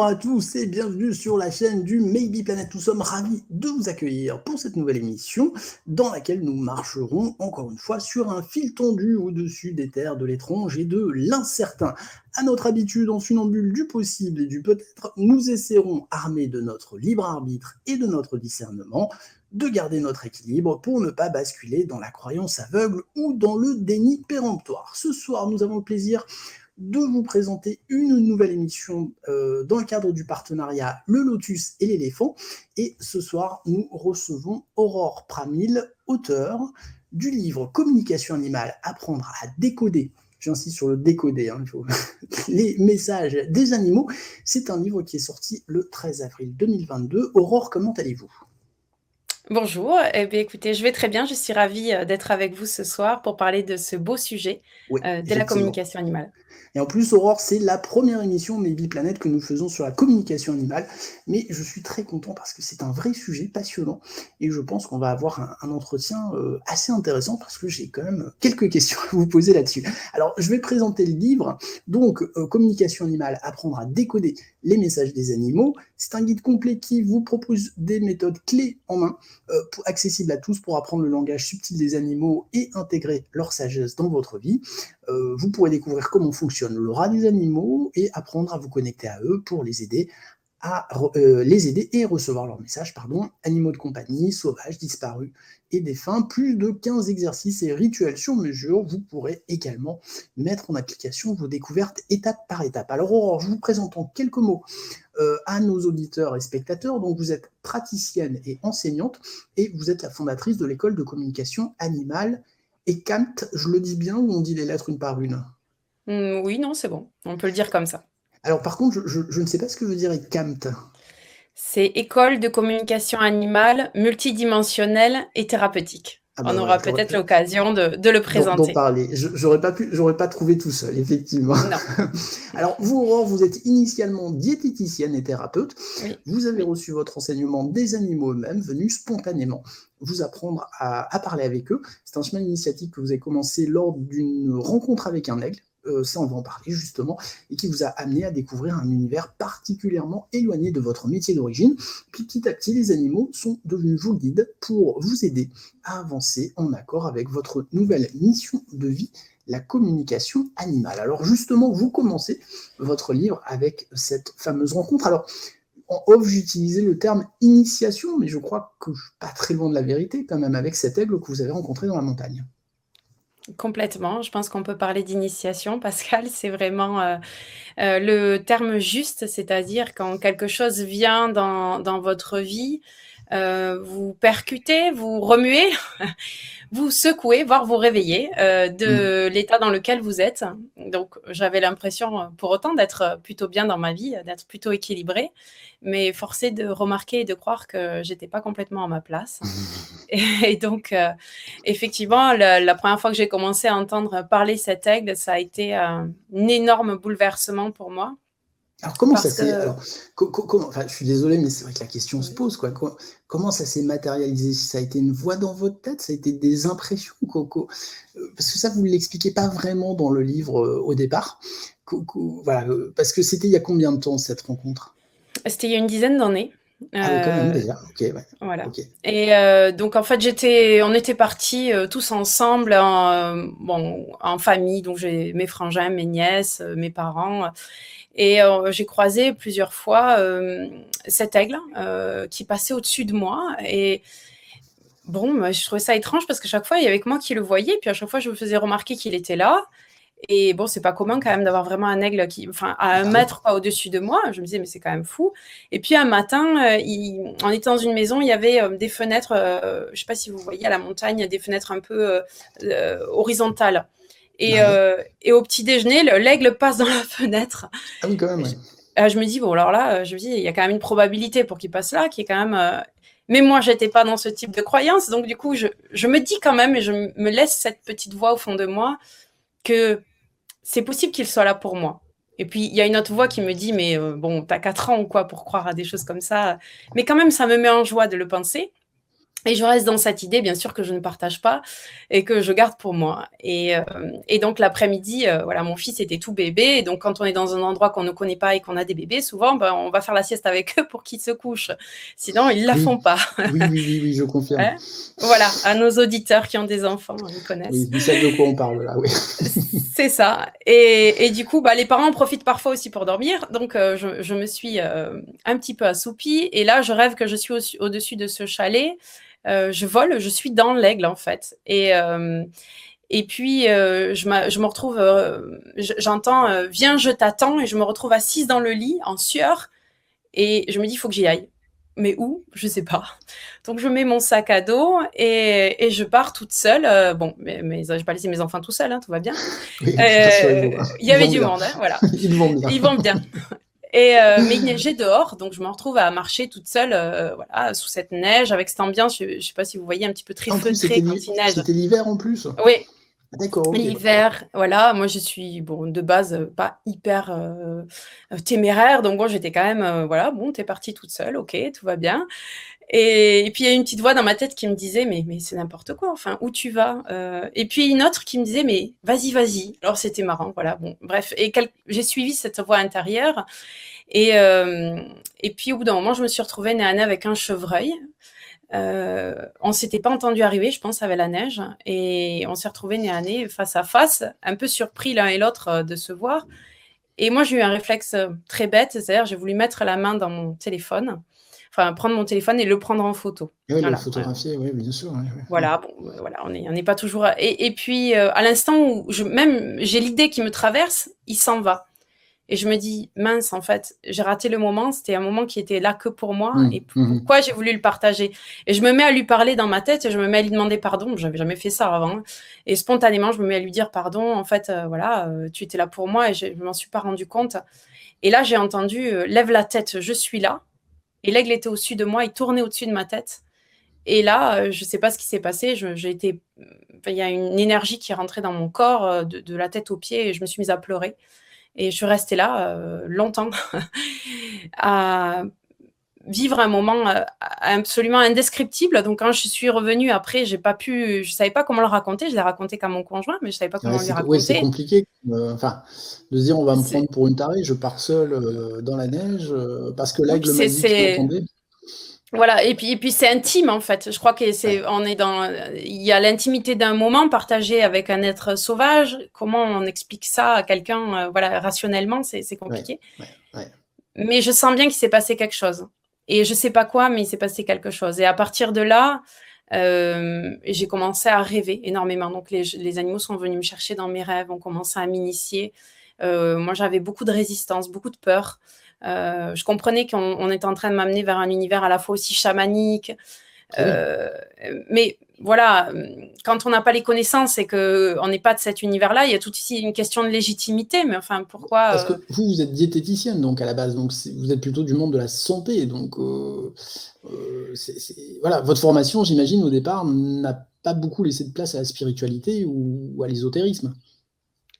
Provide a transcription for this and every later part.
à tous et bienvenue sur la chaîne du Maybe Planet. Nous sommes ravis de vous accueillir pour cette nouvelle émission dans laquelle nous marcherons encore une fois sur un fil tendu au-dessus des terres de l'étrange et de l'incertain. À notre habitude, en funambule du possible et du peut-être, nous essaierons, armés de notre libre arbitre et de notre discernement, de garder notre équilibre pour ne pas basculer dans la croyance aveugle ou dans le déni péremptoire. Ce soir, nous avons le plaisir de vous présenter une nouvelle émission dans le cadre du partenariat Le Lotus et l'éléphant. Et ce soir, nous recevons Aurore Pramil, auteure du livre Communication animale, apprendre à décoder, j'insiste sur le décoder, les messages des animaux. C'est un livre qui est sorti le 13 avril 2022. Aurore, comment allez-vous ? Bonjour, écoutez, je vais très bien, je suis ravie d'être avec vous ce soir pour parler de ce beau sujet de la communication animale. Et en plus, Aurore, c'est la première émission Maybe Planet que nous faisons sur la communication animale, mais je suis très content parce que c'est un vrai sujet passionnant et je pense qu'on va avoir un entretien assez intéressant parce que j'ai quand même quelques questions à vous poser là-dessus. Alors, je vais présenter le livre, donc Communication animale, apprendre à décoder les messages des animaux. C'est un guide complet qui vous propose des méthodes clés en main, accessibles à tous pour apprendre le langage subtil des animaux et intégrer leur sagesse dans votre vie. Vous pourrez découvrir comment fonctionne l'aura des animaux et apprendre à vous connecter à eux pour les aider et recevoir leurs messages, animaux de compagnie, sauvages, disparus et défunts. Plus de 15 exercices et rituels sur mesure. Vous pourrez également mettre en application vos découvertes étape par étape. Alors Aurore, je vous présente en quelques mots à nos auditeurs et spectateurs. Donc vous êtes praticienne et enseignante et vous êtes la fondatrice de l'école de communication animale ECAMT, je le dis bien ou on dit les lettres une par une ? Oui, non, c'est bon, on peut le dire comme ça. Alors par contre, je ne sais pas ce que veut dire ECAMT. C'est École de communication animale multidimensionnelle et thérapeutique. On aura peut-être l'occasion de le présenter. D'en parler. J'aurais pas trouvé tout seul, effectivement. Non. Alors vous, Aurore, vous êtes initialement diététicienne et thérapeute. Oui. Vous avez reçu votre enseignement des animaux eux-mêmes, venus spontanément vous apprendre à parler avec eux. C'est un chemin initiatique que vous avez commencé lors d'une rencontre avec un aigle. Ça, on va en parler justement, et qui vous a amené à découvrir un univers particulièrement éloigné de votre métier d'origine. Puis petit à petit, les animaux sont devenus vos guides pour vous aider à avancer en accord avec votre nouvelle mission de vie, la communication animale. Alors justement, vous commencez votre livre avec cette fameuse rencontre. Alors, en off, j'utilisais le terme initiation, mais je crois que je ne suis pas très loin de la vérité quand même avec cet aigle que vous avez rencontré dans la montagne. Complètement, je pense qu'on peut parler d'initiation, Pascal, c'est vraiment le terme juste, c'est-à-dire quand quelque chose vient dans votre vie, vous percutez, vous remuez, vous secouez, voire vous réveillez de l'état dans lequel vous êtes. Donc j'avais l'impression pour autant d'être plutôt bien dans ma vie, d'être plutôt équilibrée, mais forcée de remarquer et de croire que j'étais pas complètement à ma place. Et donc effectivement, la première fois que j'ai commencé à entendre parler cet aigle, ça a été un énorme bouleversement pour moi. Alors comment ça s'est... je suis désolé, mais c'est vrai que la question se pose, quoi. Comment ça s'est matérialisé ? Ça a été une voix dans votre tête ? Ça a été des impressions, parce que ça, vous ne l'expliquez pas vraiment dans le livre au départ. Voilà, parce que c'était il y a combien de temps, cette rencontre ? C'était il y a une dizaine d'années. Ah oui, quand même, déjà. Ok, ouais. Voilà. Okay. Et donc, en fait, on était partis tous ensemble en famille. Donc, j'ai mes frangins, mes nièces, mes parents. Et j'ai croisé plusieurs fois cet aigle qui passait au-dessus de moi. Et bon, je trouvais ça étrange parce qu'à chaque fois, il y avait que moi qui le voyais. Puis à chaque fois, je me faisais remarquer qu'il était là. Et bon, c'est pas commun quand même d'avoir vraiment un aigle à 1 mètre au-dessus de moi. Je me disais, mais c'est quand même fou. Et puis un matin, on était dans une maison, il y avait des fenêtres, je sais pas si vous voyez à la montagne, des fenêtres un peu horizontales. Et au petit déjeuner, l'aigle passe dans la fenêtre. Ah oui, quand même, je me dis, bon, alors là, je me dis, il y a quand même une probabilité pour qu'il passe là, qui est quand même... Mais moi, j'étais pas dans ce type de croyance. Donc du coup, je me dis quand même, et je me laisse cette petite voix au fond de moi, que c'est possible qu'il soit là pour moi. Et puis, il y a une autre voix qui me dit, mais bon, t'as 4 ans ou quoi pour croire à des choses comme ça. Mais quand même, ça me met en joie de le penser. Et je reste dans cette idée, bien sûr, que je ne partage pas et que je garde pour moi. Et donc l'après-midi, voilà, mon fils était tout bébé. Et donc quand on est dans un endroit qu'on ne connaît pas et qu'on a des bébés, souvent, ben, on va faire la sieste avec eux pour qu'ils se couchent. Sinon, ils la Oui, font pas. oui, oui, oui, oui, je confirme. Hein. Voilà, à nos auditeurs qui ont des enfants, ils Oui, connaissent. ils savent de quoi on parle là, oui. C'est ça. Et du coup, bah, les parents en profitent parfois aussi pour dormir. Donc, je me suis un petit peu assoupie. Et là, je rêve que je suis au-dessus de ce chalet. Je vole, je suis dans l'Aigle, en fait. Et puis, je me retrouve, j'entends Viens, je t'attends. Et je me retrouve assise dans le lit, en sueur. Et je me dis Il faut que j'y aille. Mais où? Je sais pas. Donc je mets mon sac à dos et je pars toute seule. Bon, mais je vais pas laisser mes enfants tout seuls, hein, tout va bien. Oui, rassurez-vous, hein, Il y ils avait vont du bien. monde, hein, voilà. Ils vont bien. Ils vont bien. Mais il neigeait dehors, donc je me retrouve à marcher toute seule, voilà, sous cette neige, avec cette ambiance. Je sais pas si vous voyez, un petit peu très En plus, feutrée quand il neige. c'était l'hiver en plus? Oui, D'accord, OK. l'hiver, voilà. Moi, je suis, bon, de base, pas hyper téméraire, donc bon, j'étais quand même, voilà, bon, t'es partie toute seule, ok, tout va bien. Et puis il y a une petite voix dans ma tête qui me disait mais c'est n'importe quoi, enfin où tu vas? Et puis une autre qui me disait mais vas-y, vas-y. Alors c'était marrant, voilà, bon, bref. J'ai suivi cette voix intérieure et, et puis au bout d'un moment, je me suis retrouvée nez à nez avec un chevreuil. On s'était pas entendu arriver, je pense, avec la neige, et on s'est retrouvés nez à nez, face à face, un peu surpris l'un et l'autre de se voir. Et moi, j'ai eu un réflexe très bête, c'est-à-dire j'ai voulu mettre la main dans mon téléphone, enfin prendre mon téléphone et le prendre en photo. Oui, le Voilà. photographier, oui, bien sûr, oui, oui, oui. Voilà, bon, voilà, on n'est pas toujours. Et puis, à l'instant où même j'ai l'idée qui me traverse, il s'en va. Et je me dis, mince, en fait, j'ai raté le moment. C'était un moment qui était là que pour moi. Mmh, Et mmh. pourquoi j'ai voulu le partager? Et je me mets à lui parler dans ma tête et je me mets à lui demander pardon. J'avais jamais fait ça avant. Et spontanément, je me mets à lui dire pardon. En fait, voilà, tu étais là pour moi et je m'en suis pas rendu compte. Et là, j'ai entendu lève la tête, je suis là. Et l'aigle était au-dessus de moi, il tournait au-dessus de ma tête. Et là, je sais pas ce qui s'est passé. J'ai été, enfin, il y a une énergie qui est rentrée dans mon corps, de la tête aux pieds, et je me suis mise à pleurer. Et je suis restée là longtemps à vivre un moment absolument indescriptible. Donc quand je suis revenue après, je savais pas comment le raconter. Je l'ai raconté qu'à mon conjoint, mais je savais pas Ouais, comment lui c'est raconter. compliqué, enfin, de se dire: «On va me C'est prendre pour une tarée, je pars seule, dans la neige, parce que Oui, l'aigle m'a dit qu'il entendait». voilà. Et puis c'est intime en fait. Je crois que Ouais, on est dans, il y a l'intimité d'un moment partagé avec un être sauvage. Comment on explique ça à quelqu'un, voilà, rationnellement, c'est ouais, compliqué. ouais, ouais. Mais je sens bien qu'il s'est passé quelque chose. Et je sais pas quoi, mais il s'est passé quelque chose. Et à partir de là, j'ai commencé à rêver énormément. Donc les animaux sont venus me chercher dans mes rêves, ont commencé à m'initier. Moi, j'avais beaucoup de résistance, beaucoup de peur. Je comprenais qu'on était en train de m'amener vers un univers à la fois aussi chamanique, Eh oui, euh, mais voilà, quand on n'a pas les connaissances et qu'on n'est pas de cet univers-là, il y a tout ici une question de légitimité. Mais enfin, pourquoi parce que vous, vous êtes diététicienne donc à la base, donc vous êtes plutôt du monde de la santé, donc voilà, votre formation, j'imagine, au départ, n'a pas beaucoup laissé de place à la spiritualité ou à l'ésotérisme?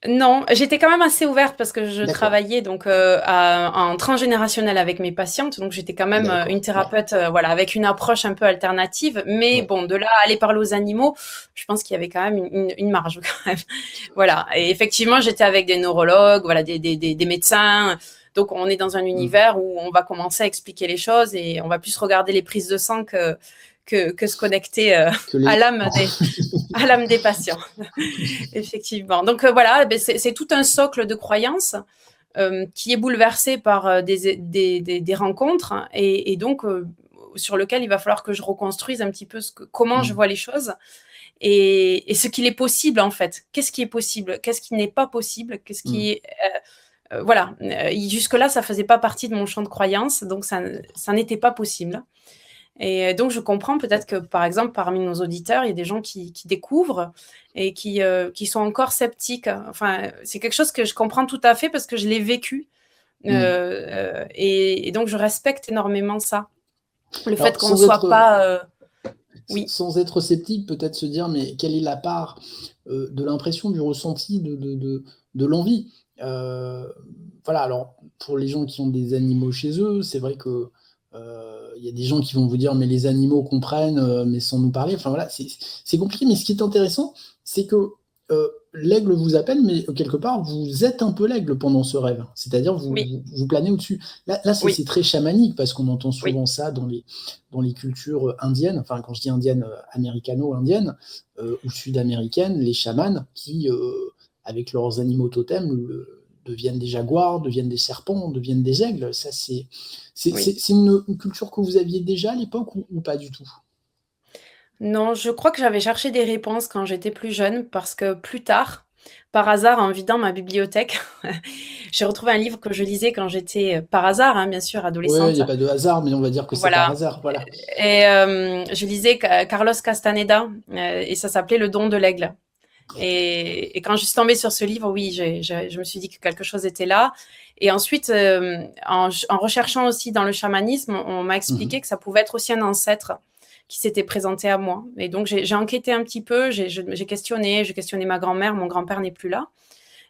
Non, j'étais quand même assez ouverte parce que je D'accord, travaillais donc en transgénérationnel avec mes patientes, donc j'étais quand même une d'accord, ouais, thérapeute, voilà, avec une approche un peu alternative. Mais ouais. bon, de là à aller parler aux animaux, je pense qu'il y avait quand même une marge quand même. Voilà. Et effectivement, j'étais avec des neurologues, voilà, des médecins. Donc on est dans un Mmh. univers où on va commencer à expliquer les choses et on va plus regarder les prises de sang que se connecter Que les à l'âme des patients. Effectivement. Donc voilà, ben, c'est tout un socle de croyances qui est bouleversé par des rencontres, et donc sur lequel il va falloir que je reconstruise un petit peu comment je mmh, vois les choses, et ce qu'il est possible en fait. Qu'est-ce qui est possible? Qu'est-ce qui n'est pas possible? Qu'est-ce mmh. qui est voilà. Jusque-là, ça faisait pas partie de mon champ de croyances, donc ça n'était pas possible. Et donc, je comprends peut-être que, par exemple, parmi nos auditeurs, il y a des gens qui découvrent et qui sont encore sceptiques. Enfin, c'est quelque chose que je comprends tout à fait parce que je l'ai vécu. Mmh. Et donc, je respecte énormément ça. Le fait Alors qu'on ne soit pas... oui. sans être sceptique, peut-être se dire: «Mais quelle est la part, de l'impression, du ressenti, de l'envie?» Voilà, alors pour les gens qui ont des animaux chez eux, c'est vrai que, Il y a des gens qui vont vous dire, mais les animaux comprennent, mais sans nous parler. Enfin voilà, c'est compliqué. Mais ce qui est intéressant, c'est que l'aigle vous appelle, mais quelque part, vous êtes un peu l'aigle pendant ce rêve. C'est-à-dire, Oui, vous planez au-dessus. Là oui, c'est très chamanique, parce qu'on entend oui. souvent ça dans les cultures indiennes. Enfin, quand je dis indienne, américano-indienne, ou sud-américaine, les chamans qui, avec leurs animaux totems, deviennent des jaguars, deviennent des serpents, deviennent des aigles. Ça, Oui. c'est une culture que vous aviez déjà à l'époque ou pas du tout? Non, je crois que j'avais cherché des réponses quand j'étais plus jeune parce que plus tard, par hasard, en vidant ma bibliothèque, j'ai retrouvé un livre que je lisais quand j'étais, par hasard, hein, bien sûr, Ouais, il adolescente. n'y a pas de hasard, mais on va dire que c'est par Voilà. hasard, voilà. Et je lisais Carlos Castaneda et ça s'appelait Le don de l'aigle. Et quand je suis tombée sur ce livre, oui, je me suis dit que quelque chose était là. Et ensuite, en recherchant aussi dans le chamanisme, on m'a expliqué que ça pouvait être aussi un ancêtre qui s'était présenté à moi. Et donc, j'ai enquêté un petit peu, j'ai questionné ma grand-mère, mon grand-père n'est plus là.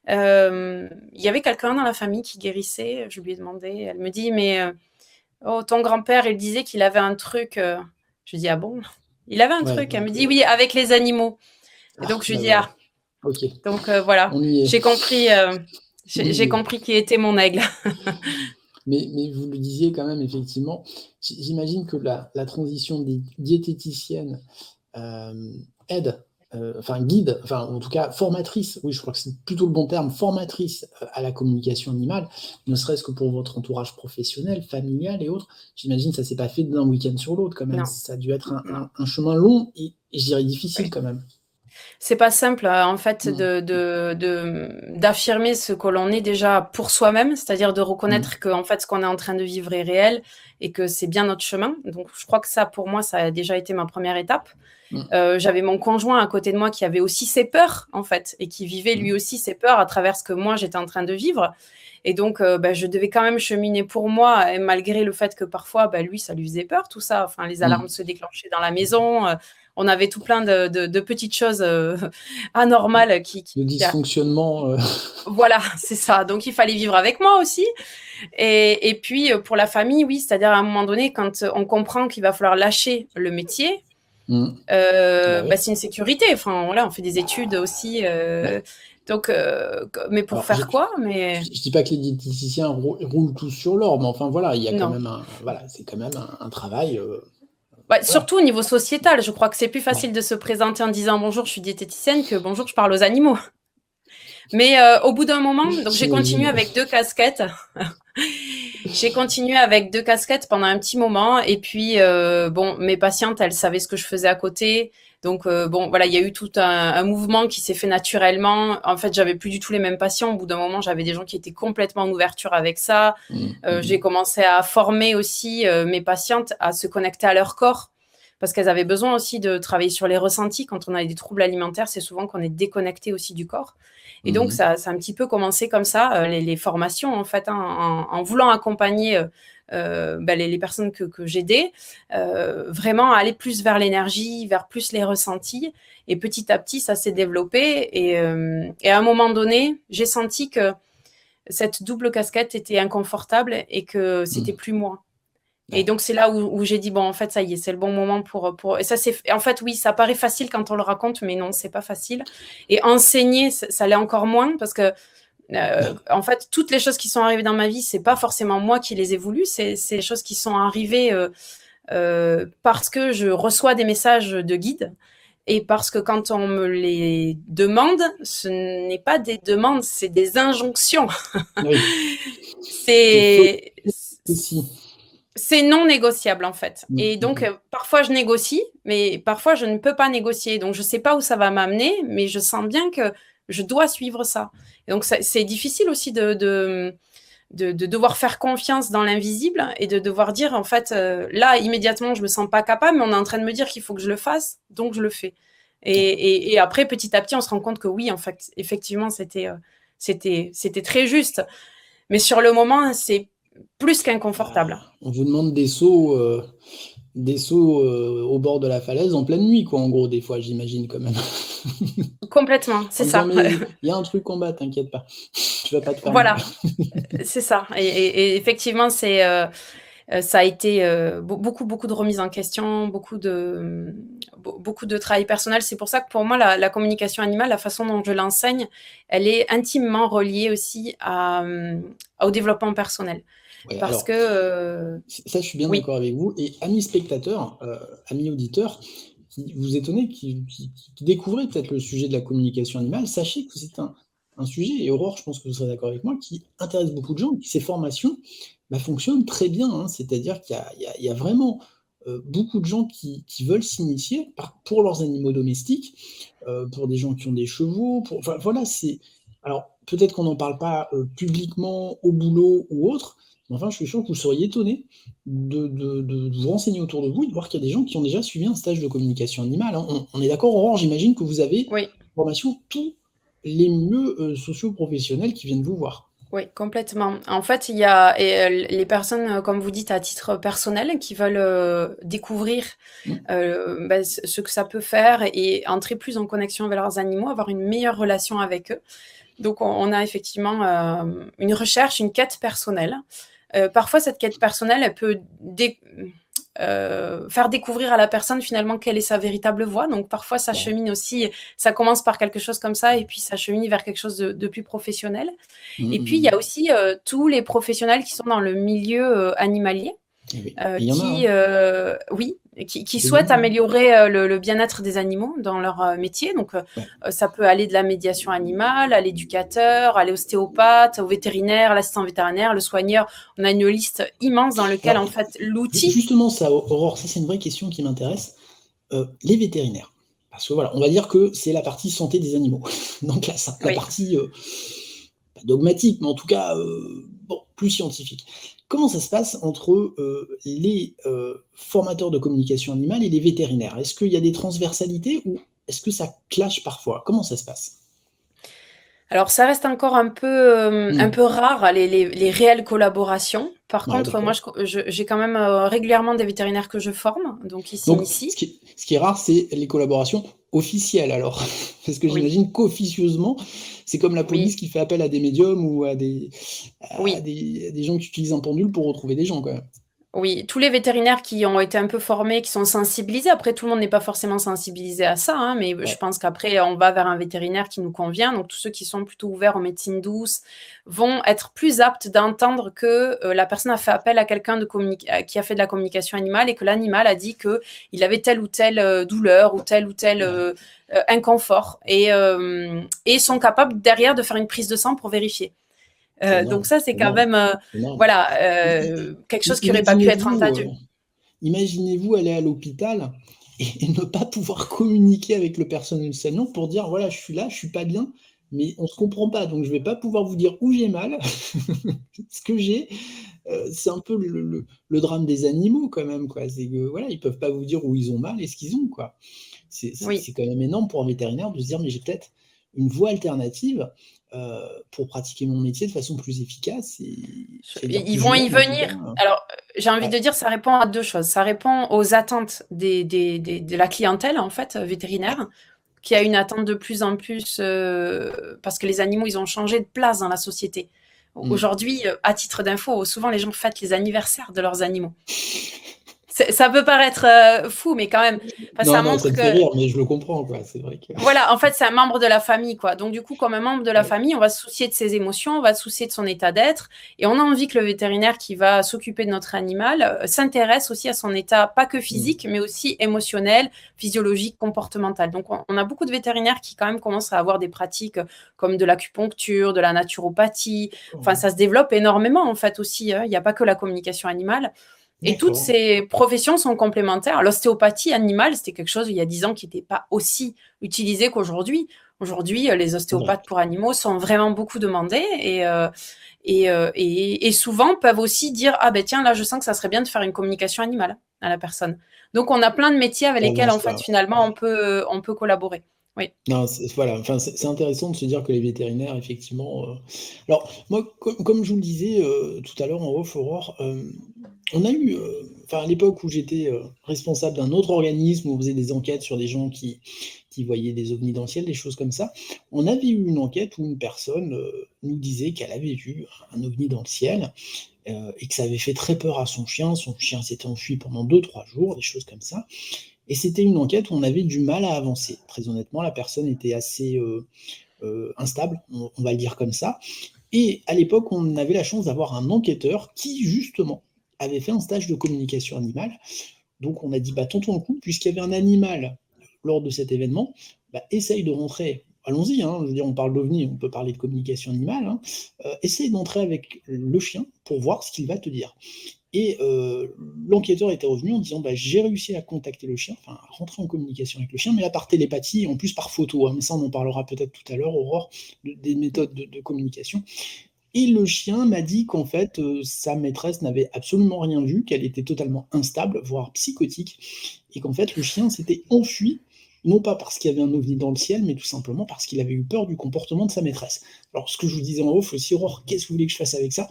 Il y avait quelqu'un dans la famille qui guérissait, je lui ai demandé, elle me dit, mais oh, ton grand-père, il disait qu'il avait un truc. Je dis, ah bon? Il avait un Ouais, truc. Elle me donc, dit, oui, avec les animaux. Et donc, je lui bah dis, voilà. ah. Ok, Donc, voilà. on y est. J'ai compris, On j'ai y est. compris qui était mon aigle. Mais vous le disiez quand même, effectivement, j'imagine que la transition des diététiciennes aide, enfin guide, enfin en tout cas formatrice, oui je crois que c'est plutôt le bon terme, formatrice à la communication animale, ne serait-ce que pour votre entourage professionnel, familial et autres. J'imagine que ça s'est pas fait d'un week-end sur l'autre quand même, Non, ça a dû être non. un chemin long et je dirais difficile Oui. quand même. C'est pas simple, en fait, Mmh, d'affirmer ce que l'on est déjà pour soi-même, c'est-à-dire de mmh, reconnaître que, en fait, ce qu'on est en train de vivre est réel et que c'est bien notre chemin. Donc, je crois que ça, pour moi, ça a déjà été ma première étape. mmh, J'avais mon conjoint à côté de moi qui avait aussi ses peurs, en fait, et qui vivait lui mmh, aussi ses peurs à travers ce que moi j'étais en train de vivre. Et donc, je devais quand même cheminer pour moi, et malgré le fait que parfois, lui, ça lui faisait peur, tout ça. Enfin, les alarmes mmh. se déclenchaient dans la maison. On avait tout plein de petites choses anormales Le dysfonctionnement, voilà, c'est ça. Donc, il fallait vivre avec moi aussi. Et puis, pour la famille, oui, c'est-à-dire à un moment donné, quand on comprend qu'il va falloir lâcher le métier, mmh, bah oui. c'est une sécurité. Enfin, voilà, on fait des études aussi. Bah, Donc, mais pour alors, je faire quoi? Mais dis pas que les diététiciens roulent tous sur l'or, mais enfin voilà, il y a quand non. même voilà, c'est quand même un travail, voilà. Surtout au niveau sociétal, je crois que c'est plus Ouais. facile de se présenter en disant bonjour, je suis diététicienne que bonjour, je parle aux animaux. Mais au bout d'un moment, donc j'ai continué J'imagine, ouais. avec deux casquettes. J'ai continué avec deux casquettes pendant un petit moment. Et puis, bon, mes patientes, elles savaient ce que je faisais à côté. Donc, bon, voilà, il y a eu tout un mouvement qui s'est fait naturellement. En fait, j'avais plus du tout les mêmes patients. Au bout d'un moment, j'avais des gens qui étaient complètement en ouverture avec ça. Mmh, J'ai mmh, commencé à former aussi mes patientes à se connecter à leur corps parce qu'elles avaient besoin aussi de travailler sur les ressentis. Quand on a des troubles alimentaires, c'est souvent qu'on est déconnecté aussi du corps. Et donc, mmh, ça a un petit peu commencé comme ça, les formations, en fait, hein, en voulant accompagner les personnes que j'aidais, vraiment à aller plus vers l'énergie, vers plus les ressentis. Et petit à petit, ça s'est développé. Et à un moment donné, j'ai senti que cette double casquette était inconfortable et que c'était mmh. plus moi. Et Ouais. donc, c'est là où j'ai dit, bon, en fait, ça y est, c'est le bon moment pour... Et ça, en fait, oui, ça paraît facile quand on le raconte, mais non, c'est pas facile. Et enseigner, ça l'est encore moins parce que, Bah, en fait, toutes les choses qui sont arrivées dans ma vie, c'est pas forcément moi qui les ai voulues, c'est les choses qui sont arrivées parce que je reçois des messages de guide et parce que quand on me les demande, ce n'est pas des demandes, c'est des injonctions. oui, il faut c'est aussi. c'est non négociable en fait. Mmh, Et donc, mmh, parfois je négocie, mais parfois je ne peux pas négocier. Donc, je ne sais pas où ça va m'amener, mais je sens bien que je dois suivre ça. Et donc, c'est difficile aussi de devoir faire confiance dans l'invisible et de devoir dire, en fait, là, immédiatement, je me sens pas capable, mais on est en train de me dire qu'il faut que je le fasse, donc je le fais. ouais. Et après, petit à petit, on se rend compte que oui, en fait, effectivement, c'était très juste. Mais sur le moment, c'est plus qu'inconfortable. On vous demande des sauts, au bord de la falaise en pleine nuit quoi, en gros, des fois, j'imagine quand même. Complètement, En c'est disant: ça. «Mais il y a un truc en bas, t'inquiète pas, tu vas pas te faire mal». Voilà, c'est ça. Et effectivement, Ça a été beaucoup de remises en question, beaucoup de travail personnel. C'est pour ça que pour moi, la communication animale, la façon dont je l'enseigne, elle est intimement reliée aussi au développement personnel. Ouais, Parce alors, que, ça, je suis bien oui, d'accord avec vous. Et amis spectateurs, amis auditeurs, qui vous étonnez, qui découvrez peut-être le sujet de la communication animale, sachez que c'est un sujet, et Aurore, je pense que vous serez d'accord avec moi, qui intéresse beaucoup de gens, et que ces formations fonctionnent très bien, hein. C'est-à-dire qu'il y a vraiment beaucoup de gens qui veulent s'initier pour leurs animaux domestiques, pour des gens qui ont des chevaux, enfin, voilà, alors, peut-être qu'on n'en parle pas publiquement au boulot ou autre, mais enfin, je suis sûr que vous seriez étonné de vous renseigner autour de vous et de voir qu'il y a des gens qui ont déjà suivi un stage de communication animale, hein. On est d'accord, Aurore, j'imagine que vous avez oui. formation tous les milieux socio-professionnels qui viennent vous voir. Oui, complètement. En fait, il y a les personnes, comme vous dites, à titre personnel, qui veulent découvrir Mm. ce que ça peut faire et entrer plus en connexion avec leurs animaux, avoir une meilleure relation avec eux. Donc, on a effectivement une recherche, une quête personnelle. Parfois, cette quête personnelle, elle peut faire découvrir à la personne finalement quelle est sa véritable voix. Donc parfois ça Ouais. chemine aussi, ça commence par quelque chose comme ça et puis ça chemine vers quelque chose de plus professionnel. Mm, Et mm, puis il y a mm. aussi tous les professionnels qui sont dans le milieu animalier, Eh oui. Et il y en a, hein. oui, qui C'est bien, souhaitent hein. améliorer le bien-être des animaux dans leur métier. Donc, Ouais. ça peut aller de la médiation animale à l'éducateur, à l'ostéopathe, au vétérinaire, l'assistant vétérinaire, le soigneur. On a une liste immense dans laquelle, Alors, en fait, l'outil. justement, ça, Aurore, ça, c'est une vraie question qui m'intéresse. Les vétérinaires. Parce que voilà, on va dire que c'est la partie santé des animaux. Donc la Oui. partie, pas dogmatique, mais en tout cas, bon, plus scientifique. Comment ça se passe entre les formateurs de communication animale et les vétérinaires? Est-ce qu'il y a des transversalités ou est-ce que ça clash parfois? Comment ça se passe? Alors ça reste encore un Hmm. peu rare les réelles collaborations. Par Ouais, contre, moi, d'accord. j'ai quand même régulièrement des vétérinaires que je forme, donc ils Donc, s'initient. ce qui est rare, c'est les collaborations officielles, alors. Parce que Oui, j'imagine qu'officieusement, c'est comme la police oui, qui fait appel à des médiums ou oui. à des gens qui utilisent un pendule pour retrouver des gens, quand même. Oui, tous les vétérinaires qui ont été un peu formés, qui sont sensibilisés, après tout le monde n'est pas forcément sensibilisé à ça, hein, mais je Ouais. pense qu'après on va vers un vétérinaire qui nous convient. Donc tous ceux qui sont plutôt ouverts aux médecines douces vont être plus aptes d'entendre que la personne a fait appel à quelqu'un qui a fait de la communication animale et que l'animal a dit que il avait telle ou telle douleur ou tel Ouais. inconfort et sont capables derrière de faire une prise de sang pour vérifier. C'est Donc énorme. ça c'est C'est quand énorme. même C'est énorme. voilà quelque chose qui aurait pas pu être Imaginez-vous entendu. imaginez-vous aller à l'hôpital et ne pas pouvoir communiquer avec le personnel soignant pour dire voilà, je suis là, je suis pas bien, mais on se comprend pas, donc je vais pas pouvoir vous dire où j'ai mal, ce que j'ai. C'est un peu le drame des animaux quand même, quoi. C'est que voilà, ils peuvent pas vous dire où ils ont mal et ce qu'ils ont, quoi. Oui. C'est quand même énorme pour un vétérinaire de se dire mais j'ai peut-être une voie alternative pour pratiquer mon métier de façon plus efficace et j'allais dire Ils plus vont y humaine en tout cas. venir. Alors, j'ai envie Ouais. de dire, ça répond à deux choses. Ça répond aux attentes de la clientèle, en fait, Ouais. vétérinaire, qui a une attente de plus en plus, parce que les animaux, ils ont changé de place dans la société. Mmh. Aujourd'hui, à titre d'info, souvent les gens fêtent les anniversaires de leurs animaux. Ça peut paraître fou, mais quand même, enfin, Non, ça non, ça montre me que fait rire, mais je le comprends, quoi. C'est vrai que voilà, en fait, c'est un membre de la famille, quoi. Donc, du coup, comme un membre de la ouais. famille, on va se soucier de ses émotions, on va se soucier de son état d'être, et on a envie que le vétérinaire qui va s'occuper de notre animal s'intéresse aussi à son état, pas que Mmh. physique, mais aussi émotionnel, physiologique, comportemental. Donc, on a beaucoup de vétérinaires qui, quand même, commencent à avoir des pratiques comme de l'acupuncture, de la naturopathie. D'accord, Enfin, ça se développe énormément, en fait, aussi, hein. Il n'y a pas que la communication animale. Et toutes d'accord. ces professions sont complémentaires. L'ostéopathie animale, c'était quelque chose il y a 10 ans qui n'était pas aussi utilisé qu'aujourd'hui. Aujourd'hui, les C'est vrai. ostéopathes pour animaux sont vraiment beaucoup demandés et souvent peuvent aussi dire ah ben tiens là je sens que ça serait bien de faire une communication animale à la personne. Donc on a plein de métiers avec Ça lesquels en avance fait pas. finalement Ouais. on peut collaborer. Oui. Non, voilà, enfin, c'est intéressant de se dire que les vétérinaires, effectivement. Alors, moi, comme je vous le disais tout à l'heure en off, Aurore, on a eu à l'époque où j'étais responsable d'un autre organisme où on faisait des enquêtes sur des gens qui voyaient des ovnis dans le ciel, des choses comme ça, on avait eu une enquête où une personne nous disait qu'elle avait vu un ovni dans le ciel et que ça avait fait très peur à son chien. Son chien s'était enfui pendant 2-3 jours, des choses comme ça. Et c'était une enquête où on avait du mal à avancer. Très honnêtement, la personne était assez instable, on va le dire comme ça. Et à l'époque, on avait la chance d'avoir un enquêteur qui, justement, avait fait un stage de communication animale. Donc on a dit, bah, tentons le coup, puisqu'il y avait un animal lors de cet événement, bah, essaye de rentrer. Allons-y, hein, je veux dire, on parle d'OVNI, on peut parler de communication animale. Hein, essaye d'entrer avec le chien pour voir ce qu'il va te dire. Et l'enquêteur était revenu en disant, bah, j'ai réussi à contacter le chien, enfin à rentrer en communication avec le chien, mais là par télépathie et en plus par photo. Hein, mais ça, on en parlera peut-être tout à l'heure, Aurore, des méthodes de communication. Et le chien m'a dit qu'en fait, sa maîtresse n'avait absolument rien vu, qu'elle était totalement instable, voire psychotique, et qu'en fait, le chien s'était enfui, non pas parce qu'il y avait un ovni dans le ciel, mais tout simplement parce qu'il avait eu peur du comportement de sa maîtresse. Alors, ce que je vous disais en off aussi, Aurore, qu'est-ce que vous voulez que je fasse avec ça?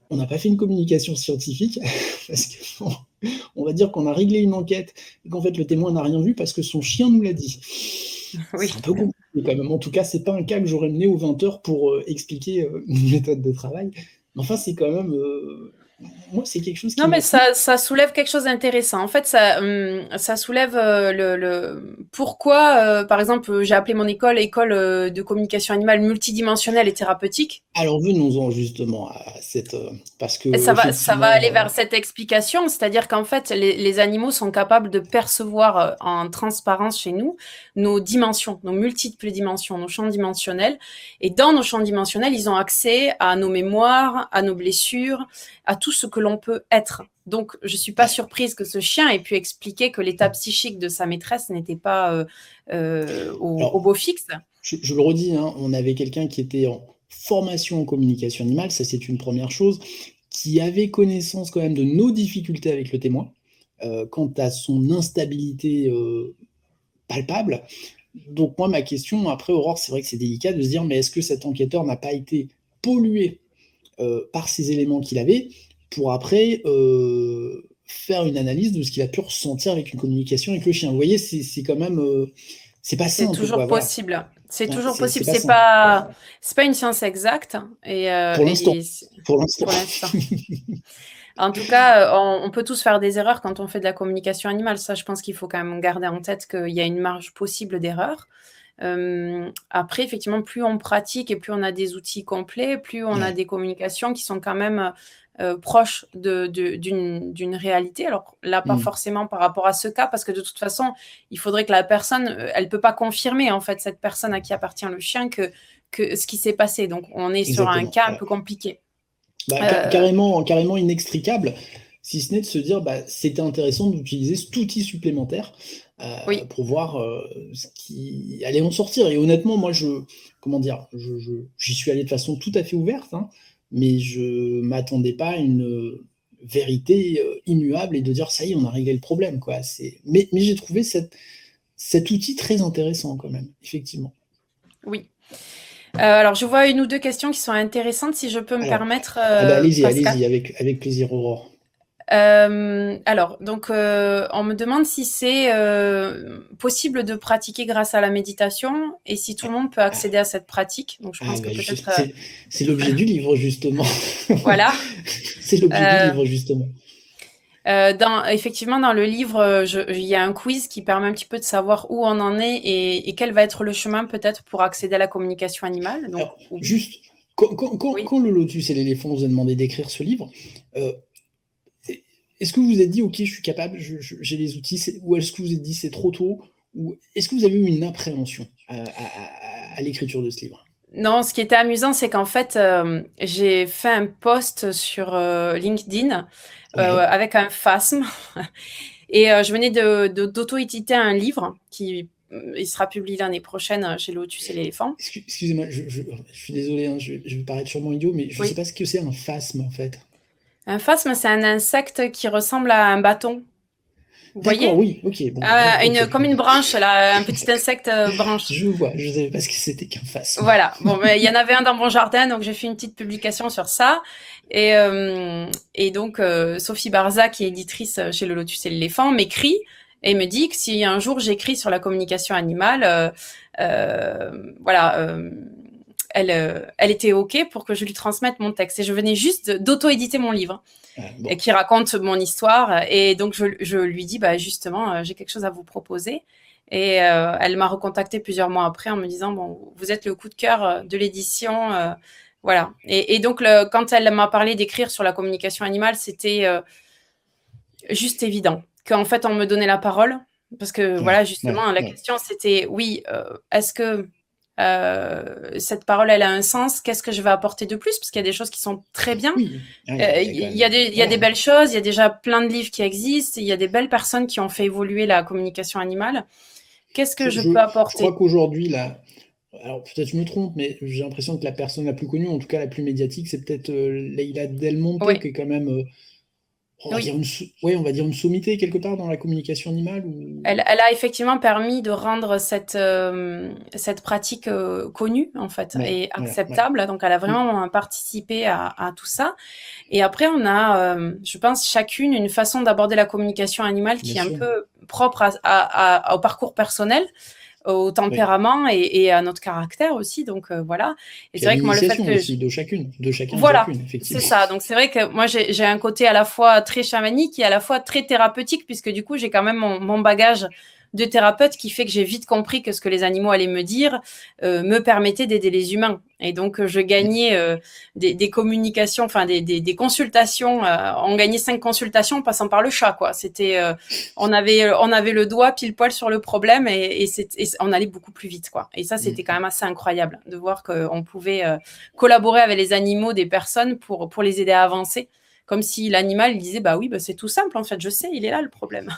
On n'a pas fait une communication scientifique, parce que on va dire qu'on a réglé une enquête, et qu'en fait, le témoin n'a rien vu parce que son chien nous l'a dit. Oui. C'est un peu compliqué quand même. En tout cas, c'est pas un cas que j'aurais mené aux 20 heures pour expliquer une méthode de travail. Mais enfin, c'est quand même. Moi, c'est quelque chose qui Non, mais m'a plu. ça soulève quelque chose d'intéressant. En fait, ça soulève pourquoi, par exemple, j'ai appelé mon école de communication animale multidimensionnelle et thérapeutique. Alors, venons-en justement à cette. Parce que, Et ça va aller effectivement. vers cette explication, c'est-à-dire qu'en fait, les animaux sont capables de percevoir en transparence chez nous nos dimensions, nos multiples dimensions, nos champs dimensionnels. Et dans nos champs dimensionnels, ils ont accès à nos mémoires, à nos blessures, à tout ce que l'on peut être. Donc, je suis pas surprise que ce chien ait pu expliquer que l'état psychique de sa maîtresse n'était pas au Alors, beau fixe. je le redis, hein, on avait quelqu'un qui était en formation en communication animale, ça c'est une première chose, qui avait connaissance quand même de nos difficultés avec le témoin, quant à son instabilité palpable. Donc moi, ma question, après Aurore, c'est vrai que c'est délicat de se dire, mais est-ce que cet enquêteur n'a pas été pollué par ces éléments qu'il avait pour après faire une analyse de ce qu'il a pu ressentir avec une communication avec le chien? Vous voyez, c'est quand même... c'est pas C'est simple, toujours quoi, voilà. possible. C'est Ouais, toujours c'est possible. pas simple. C'est pas une science exacte. Pour l'instant. Pour l'instant. Pour l'instant. En tout cas, on peut tous faire des erreurs quand on fait de la communication animale. Ça, je pense qu'il faut quand même garder en tête qu'il y a une marge possible d'erreur. Après, effectivement, plus on pratique et plus on a des outils complets, plus on a Ouais. des communications qui sont quand même proches d'une réalité. Alors là, pas Mm. forcément par rapport à ce cas, parce que de toute façon, il faudrait que la personne, elle peut pas confirmer, en fait, cette personne à qui appartient le chien, que ce qui s'est passé. Donc, on est sur un Exactement. cas un Ouais. peu compliqué. Bah, Euh, carrément inextricable, si ce n'est de se dire, bah, c'était intéressant d'utiliser cet outil supplémentaire oui, pour voir ce qui allait en sortir. Et honnêtement, moi, comment dire, j'y suis allé de façon tout à fait ouverte, hein, mais je m'attendais pas à une vérité immuable et de dire, ça y est, on a réglé le problème, quoi. Mais j'ai trouvé cet outil très intéressant quand même, effectivement. oui. Alors, je vois une ou deux questions qui sont intéressantes, si je peux me Alors, permettre, ah bah, allez-y, Pascal. allez-y, avec plaisir, Aurore. Alors, donc, on me demande si c'est possible de pratiquer grâce à la méditation et si tout le monde peut accéder à cette pratique. Donc, je Ah, pense que bah, peut-être, c'est l'objet du livre, justement. voilà. C'est l'objet du Euh, livre, justement. Effectivement, dans le livre, il y a un quiz qui permet un petit peu de savoir où on en est et quel va être le chemin peut-être pour accéder à la communication animale. Donc, Alors, juste, oui. quand le lotus et l'éléphant vous a demandé d'écrire ce livre, euh, est-ce que vous vous êtes dit, OK, je suis capable, j'ai les outils, ou est-ce que vous vous êtes dit, c'est trop tôt, ou est-ce que vous avez eu une appréhension à l'écriture de ce livre? Non, ce qui était amusant, c'est qu'en fait, j'ai fait un post sur LinkedIn Ouais. avec un phasme. Et je venais d'auto-éditer un livre qui il sera publié l'année prochaine chez Lotus et l'éléphant. Excusez-moi, je suis désolé, hein, je vais paraître sûrement idiot, mais je ne sais Oui. pas ce que c'est un phasme, en fait. Un phasme, c'est un insecte qui ressemble à un bâton. Vous D'accord, voyez? oui, ok, bon, voilà, ok. Comme une branche, là, un petit insecte branche. Je vois, je savais pas ce que c'était qu'un phasme. Voilà. Bon, mais il y en avait un dans mon jardin, donc j'ai fait une petite publication sur ça. Et donc, Sophie Barza, qui est éditrice chez Le Lotus et l'éléphant, m'écrit et me dit que si un jour j'écris sur la communication animale, voilà, elle était OK pour que je lui transmette mon texte. Et je venais juste d'auto-éditer mon livre, Bon. et qui raconte mon histoire. Et donc, je lui dis, bah, justement, j'ai quelque chose à vous proposer. Et elle m'a recontacté plusieurs mois après en me disant, bon, vous êtes le coup de cœur de l'édition. Voilà. Et donc, quand elle m'a parlé d'écrire sur la communication animale, c'était juste évident qu'en fait, on me donnait la parole. Parce que, voilà, justement, la question, c'était, oui, est-ce que cette parole, elle a un sens? Qu'est-ce que je vais apporter de plus? Parce qu'il y a des choses qui sont très bien. Oui, Il y a des belles choses, il y a déjà plein de livres qui existent, il y a des belles personnes qui ont fait évoluer la communication animale. Qu'est-ce que je peux apporter? Je crois qu'aujourd'hui, là, alors peut-être je me trompe, mais j'ai l'impression que la personne la plus connue, en tout cas la plus médiatique, c'est peut-être Leila Del Monte, Oui. qui est quand même, on va dire une sommité quelque part dans la communication animale. Elle a effectivement permis de rendre cette pratique connue, en fait, et acceptable. Voilà. Donc, elle a vraiment participé à tout ça. Et après, on a, je pense, chacune une façon d'aborder la communication animale qui est un peu propre au parcours personnel, au tempérament et à notre caractère aussi. Donc, voilà. Et c'est vrai que moi, le fait que aussi de chacun, voilà, effectivement. C'est ça. Donc, c'est vrai que moi, j'ai un côté à la fois très chamanique et à la fois très thérapeutique, puisque du coup, j'ai quand même mon bagage de thérapeute qui fait que j'ai vite compris que ce que les animaux allaient me dire me permettait d'aider les humains. Et donc, je gagnais des communications, enfin des consultations. On gagnait 5 consultations en passant par le chat, quoi. C'était, on avait le doigt pile poil sur le problème et on allait beaucoup plus vite, quoi. Et ça, c'était quand même assez incroyable de voir qu'on pouvait collaborer avec les animaux des personnes pour les aider à avancer. Comme si l'animal disait, bah oui, bah c'est tout simple, en fait, je sais, il est là le problème.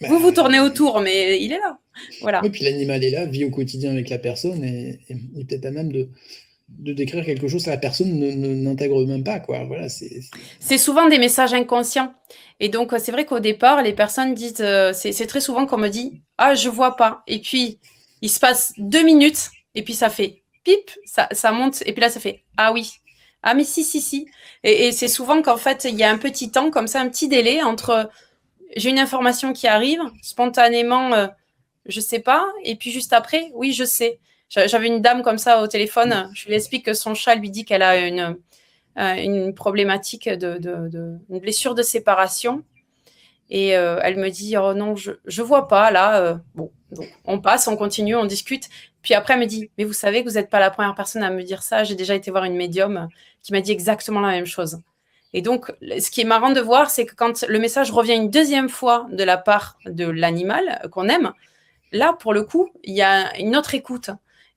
Vous tournez autour, mais il est là. Voilà. Et puis l'animal est là, vit au quotidien avec la personne et est peut-être à même de décrire quelque chose que la personne n'intègre même pas, quoi. Voilà, c'est souvent des messages inconscients. Et donc, c'est vrai qu'au départ, les personnes disent, c'est très souvent qu'on me dit, ah, je vois pas. Et puis, il se passe 2 minutes, et puis ça fait pip, ça monte, et puis là, ça fait, ah oui. Ah, mais si. Et c'est souvent qu'en fait, il y a un petit temps, comme ça, un petit délai entre j'ai une information qui arrive, spontanément, je sais pas, et puis juste après, oui, je sais. J'avais une dame comme ça au téléphone, je lui explique que son chat lui dit qu'elle a une problématique une blessure de séparation. Et elle me dit, oh non, je vois pas là. Bon, donc on passe, on continue, on discute. Puis après, elle me dit, mais vous savez que vous n'êtes pas la première personne à me dire ça. J'ai déjà été voir une médium qui m'a dit exactement la même chose. Et donc, ce qui est marrant de voir, c'est que quand le message revient une deuxième fois de la part de l'animal qu'on aime, là, pour le coup, il y a une autre écoute.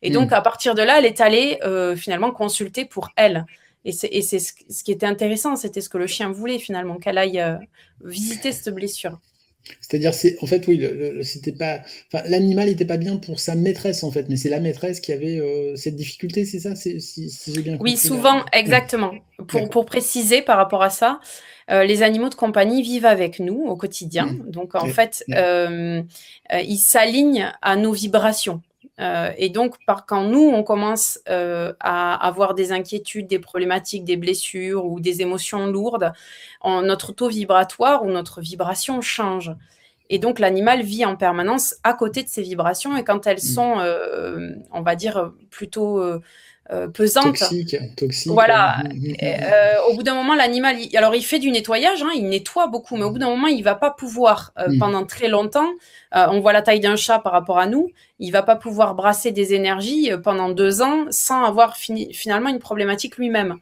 Et donc, à partir de là, elle est allée finalement consulter pour elle. Et c'est ce qui était intéressant, c'était ce que le chien voulait finalement, qu'elle aille visiter cette blessure. C'est-à-dire, en fait, oui, c'était pas, enfin, l'animal n'était pas bien pour sa maîtresse, en fait, mais c'est la maîtresse qui avait cette difficulté, c'est ça, si j'ai bien compris. Oui, souvent, exactement. Pour préciser par rapport à ça, les animaux de compagnie vivent avec nous au quotidien. Donc, en fait, ils s'alignent à nos vibrations. Et donc, quand nous, on commence à avoir des inquiétudes, des problématiques, des blessures ou des émotions lourdes, notre taux vibratoire ou notre vibration change. Et donc, l'animal vit en permanence à côté de ces vibrations. Et quand elles sont, on va dire, plutôt pesantes, toxiques. Voilà. Au bout d'un moment, l'animal, il fait du nettoyage, hein, il nettoie beaucoup, mais au bout d'un moment, il va pas pouvoir, pendant très longtemps, on voit la taille d'un chat par rapport à nous, il va pas pouvoir brasser des énergies pendant 2 ans sans avoir finalement une problématique lui-même.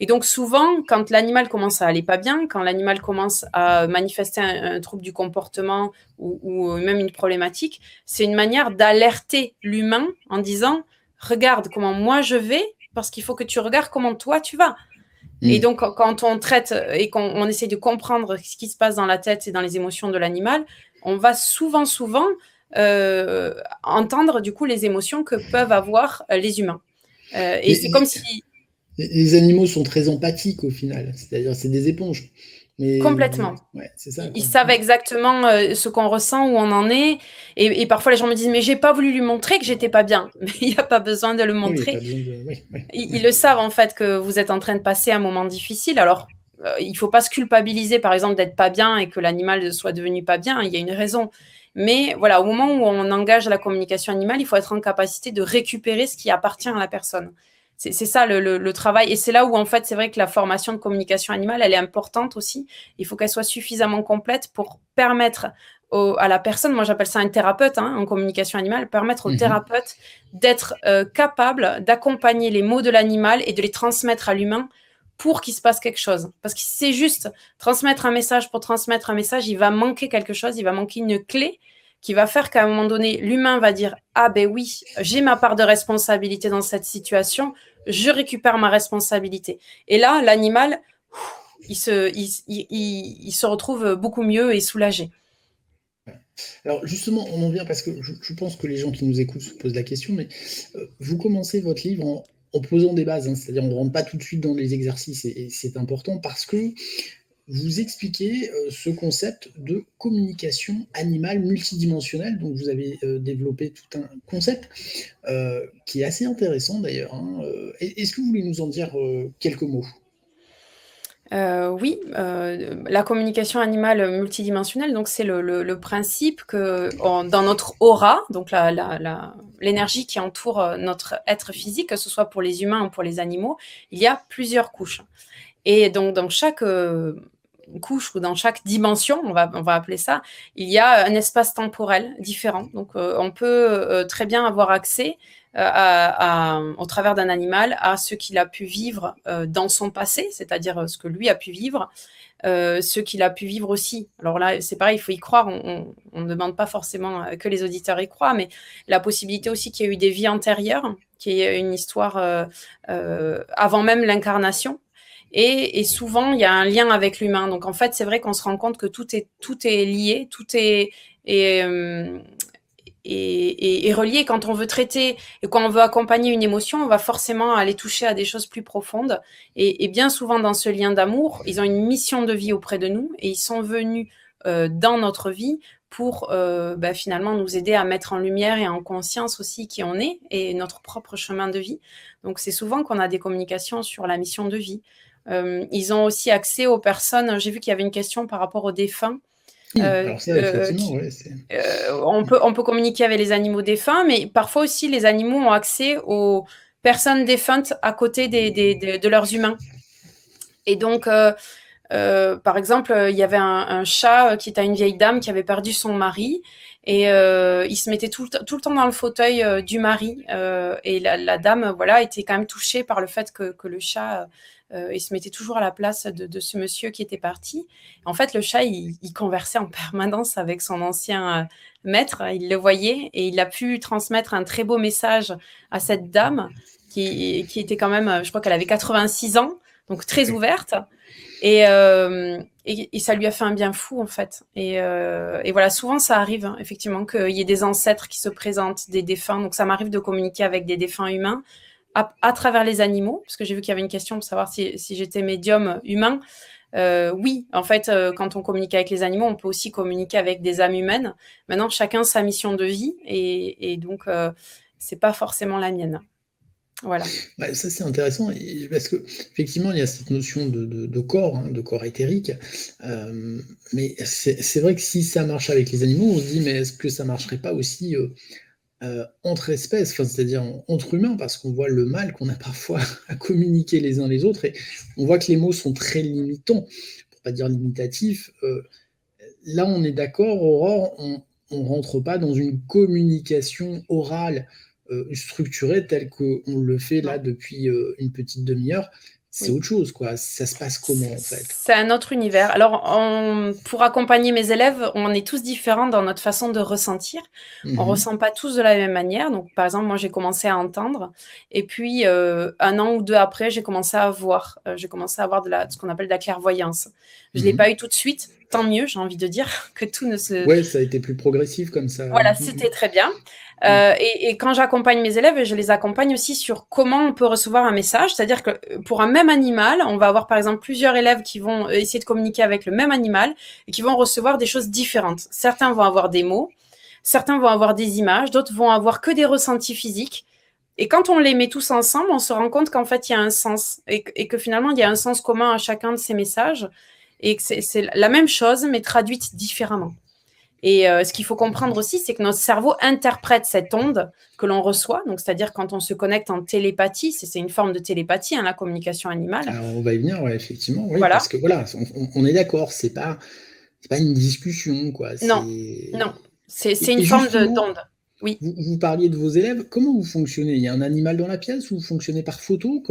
Et donc souvent, quand l'animal commence à aller pas bien, quand l'animal commence à manifester un trouble du comportement ou même une problématique, c'est une manière d'alerter l'humain en disant « Regarde comment moi je vais, parce qu'il faut que tu regardes comment toi tu vas ». Et donc, quand on traite et qu'on essaie de comprendre ce qui se passe dans la tête et dans les émotions de l'animal, on va souvent entendre du coup les émotions que peuvent avoir les humains. Et c'est comme si... Les animaux sont très empathiques au final, c'est-à-dire c'est des éponges. Complètement. Ouais, c'est ça, Ils quoi. savent exactement ce qu'on ressent, où on en est. Et parfois, les gens me disent, mais j'ai pas voulu lui montrer que j'étais pas bien. Mais il n'y a pas besoin de le Oui, il n'y a montrer. pas besoin de. Oui, oui, Ils oui. le savent, en fait, que vous êtes en train de passer un moment difficile. Alors, il faut pas se culpabiliser, par exemple, d'être pas bien et que l'animal soit devenu pas bien. Il y a une raison. Mais voilà, au moment où on engage la communication animale, il faut être en capacité de récupérer ce qui appartient à la personne. C'est ça le travail. Et c'est là où, en fait, c'est vrai que la formation de communication animale, elle est importante aussi. Il faut qu'elle soit suffisamment complète pour permettre à la personne, moi j'appelle ça un thérapeute en communication animale, permettre au Mhm. thérapeute d'être capable d'accompagner les mots de l'animal et de les transmettre à l'humain pour qu'il se passe quelque chose. Parce que si c'est juste transmettre un message pour transmettre un message, il va manquer quelque chose, il va manquer une clé qui va faire qu'à un moment donné, l'humain va dire « Ah ben oui, j'ai ma part de responsabilité dans cette situation, je récupère ma responsabilité. » Et là, l'animal, il se retrouve beaucoup mieux et soulagé. Alors justement, on en vient parce que je pense que les gens qui nous écoutent se posent la question, mais vous commencez votre livre en posant des bases, hein, c'est-à-dire on ne rentre pas tout de suite dans les exercices et c'est important parce que vous expliquez ce concept de communication animale multidimensionnelle. Donc vous avez développé tout un concept qui est assez intéressant d'ailleurs, hein. Est-ce que vous voulez nous en dire quelques mots? Oui, la communication animale multidimensionnelle, donc c'est le principe que dans notre aura, donc l'énergie qui entoure notre être physique, que ce soit pour les humains ou pour les animaux, il y a plusieurs couches. Et donc dans chaque couche ou dans chaque dimension, on va appeler ça, il y a un espace temporel différent. Donc on peut très bien avoir accès au travers d'un animal à ce qu'il a pu vivre dans son passé, c'est-à-dire ce que lui a pu vivre, ce qu'il a pu vivre aussi. Alors là, c'est pareil, il faut y croire. On ne demande pas forcément que les auditeurs y croient, mais la possibilité aussi qu'il y ait eu des vies antérieures, qu'il y ait une histoire avant même l'incarnation. Et souvent, il y a un lien avec l'humain. Donc, en fait, c'est vrai qu'on se rend compte que tout est lié, tout est relié. Quand on veut traiter et quand on veut accompagner une émotion, on va forcément aller toucher à des choses plus profondes. Et bien souvent, dans ce lien d'amour, ils ont une mission de vie auprès de nous et ils sont venus dans notre vie pour finalement nous aider à mettre en lumière et en conscience aussi qui on est et notre propre chemin de vie. Donc, c'est souvent qu'on a des communications sur la mission de vie. Ils ont aussi accès aux personnes. J'ai vu qu'il y avait une question par rapport aux défunts. Oui, alors ça, effectivement, Qui, ouais, c'est. on peut communiquer avec les animaux défunts, mais parfois aussi les animaux ont accès aux personnes défuntes à côté de leurs humains. Et donc, par exemple, il y avait un chat qui était à une vieille dame qui avait perdu son mari et il se mettait tout le temps dans le fauteuil du mari. Et la dame, voilà, était quand même touchée par le fait que le chat, il se mettait toujours à la place de ce monsieur qui était parti. En fait, le chat, il conversait en permanence avec son ancien maître. Il le voyait et il a pu transmettre un très beau message à cette dame qui était quand même, je crois qu'elle avait 86 ans, donc très ouverte. Et ça lui a fait un bien fou, en fait. Et voilà, souvent, ça arrive, hein, effectivement, qu'il y ait des ancêtres qui se présentent, des défunts. Donc, ça m'arrive de communiquer avec des défunts humains à travers les animaux, parce que j'ai vu qu'il y avait une question pour savoir si j'étais médium humain. Oui, en fait, quand on communique avec les animaux, on peut aussi communiquer avec des âmes humaines. Maintenant, chacun sa mission de vie, et donc, c'est pas forcément la mienne. Voilà. Bah, ça, c'est intéressant parce qu'effectivement, il y a cette notion de corps, hein, de corps éthérique. Mais c'est vrai que si ça marche avec les animaux, on se dit, mais est-ce que ça marcherait pas aussi entre espèces, enfin, c'est-à-dire entre humains, parce qu'on voit le mal qu'on a parfois à communiquer les uns les autres, et on voit que les mots sont très limitants, pour pas dire limitatifs. Là, on est d'accord, Aurore, on rentre pas dans une communication orale structurée telle qu'on le fait là Non. depuis une petite demi-heure. C'est Oui. autre chose, quoi. Ça se passe comment, en fait? C'est un autre univers. Alors, pour accompagner mes élèves, on est tous différents dans notre façon de ressentir. On Mhm. ressent pas tous de la même manière. Donc, par exemple, moi, j'ai commencé à entendre, et puis 1 an ou 2 après, j'ai commencé à voir. J'ai commencé à avoir ce qu'on appelle de la clairvoyance. Je l'ai Mhm. pas eu tout de suite. Tant mieux, j'ai envie de dire que tout ne se. Ouais, ça a été plus progressif comme ça. Voilà, Mhm. c'était très bien. Mm. Et quand j'accompagne mes élèves, je les accompagne aussi sur comment on peut recevoir un message. C'est-à-dire que pour un même animal, on va avoir par exemple plusieurs élèves qui vont essayer de communiquer avec le même animal et qui vont recevoir des choses différentes. Certains vont avoir des mots, certains vont avoir des images, d'autres vont avoir que des ressentis physiques. Et quand on les met tous ensemble, on se rend compte qu'en fait, il y a un sens et que finalement, il y a un sens commun à chacun de ces messages et que c'est la même chose, mais traduite différemment. Et ce qu'il faut comprendre aussi, c'est que notre cerveau interprète cette onde que l'on reçoit. Donc, c'est-à-dire quand on se connecte en télépathie, c'est une forme de télépathie, hein, la communication animale. Alors, on va y venir, ouais, effectivement, oui, parce Voilà. que voilà, on est d'accord, c'est pas une discussion, quoi. Non, non. C'est une Et forme justement, d'onde. Oui. vous parliez de vos élèves, comment vous fonctionnez? Il y a un animal dans la pièce ou vous fonctionnez par photo?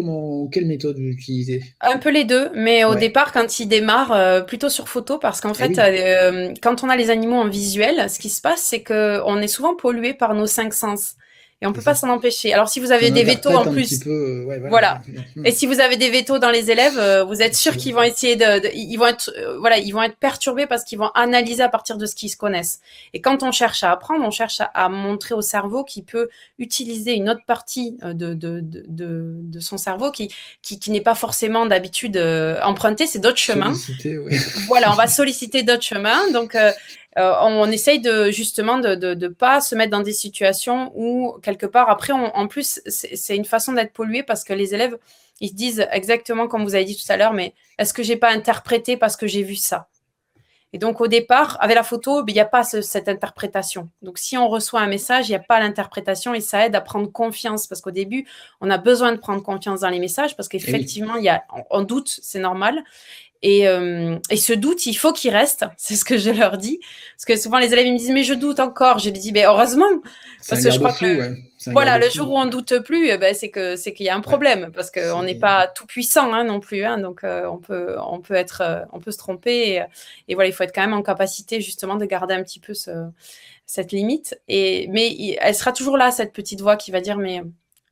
Quelle méthode vous utilisez? Un peu les deux, mais au Ouais. départ, quand ils démarrent, plutôt sur photo, parce qu'en Ah fait, oui. quand on a les animaux en visuel, ce qui se passe, c'est qu'on est souvent pollué par nos 5 sens. Et on C'est peut pas ça. s'en empêcher. Alors, si vous Puis avez on des vétos interprète en un petit plus, peu, ouais, voilà. voilà. Et si vous avez des vétos dans les élèves, vous êtes sûr qu'ils vont essayer ils vont être, voilà, ils vont être perturbés parce qu'ils vont analyser à partir de ce qu'ils se connaissent. Et quand on cherche à apprendre, on cherche à montrer au cerveau qu'il peut utiliser une autre partie de son cerveau qui n'est pas forcément d'habitude empruntée, c'est d'autres chemins. Sollicité, ouais. Voilà, on va solliciter d'autres chemins. Donc, on essaye justement de pas se mettre dans des situations où, quelque part, après, en plus, c'est une façon d'être pollué parce que les élèves, ils se disent exactement comme vous avez dit tout à l'heure, mais est-ce que j'ai pas interprété parce que j'ai vu ça? Et donc, au départ, avec la photo, il n'y a pas cette interprétation. Donc, si on reçoit un message, il n'y a pas l'interprétation et ça aide à prendre confiance parce qu'au début, on a besoin de prendre confiance dans les messages parce Eh oui. qu'effectivement, on doute, c'est normal. Et ce doute, il faut qu'il reste. C'est ce que je leur dis. Parce que souvent, les élèves ils me disent, mais je doute encore. Je leur dis, mais heureusement. C'est Parce un que je crois que, garde-fou, ouais. C'est un voilà, le garde-fou. jour où on doute plus, eh ben, c'est qu'il y a un Ouais. problème. Parce qu'on n'est C'est pas tout puissant, hein, non plus. Hein, donc, on peut se tromper. Et voilà, il faut être quand même en capacité, justement, de garder un petit peu cette limite. Mais elle sera toujours là, cette petite voix qui va dire,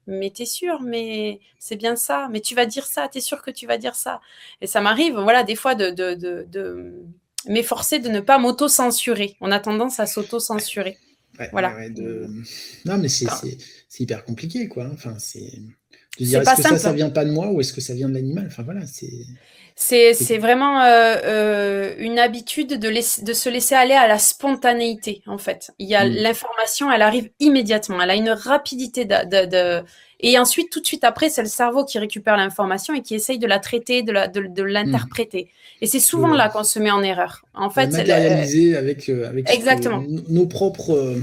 mais t'es sûr, mais c'est bien ça, mais tu vas dire ça, t'es sûr que tu vas dire ça. Et ça m'arrive, voilà, des fois de m'efforcer de ne pas m'auto-censurer. On a tendance à ouais, s'auto-censurer. Voilà. ouais, non, mais Quand- c'est hyper compliqué, quoi. Enfin, c'est de dire C'est est-ce pas que simple. ça vient pas de moi ou est-ce que ça vient de l'animal? Enfin voilà, c'est C'est vraiment une habitude de se laisser aller à la spontanéité, en fait. Il y a Hmm. l'information, elle arrive immédiatement, elle a une rapidité et ensuite, tout de suite après, c'est le cerveau qui récupère l'information et qui essaye de la traiter, de Hmm. l'interpréter. Et c'est souvent De là qu'on se met en erreur. En la fait, matérialiser avec ce que exactement. nos propres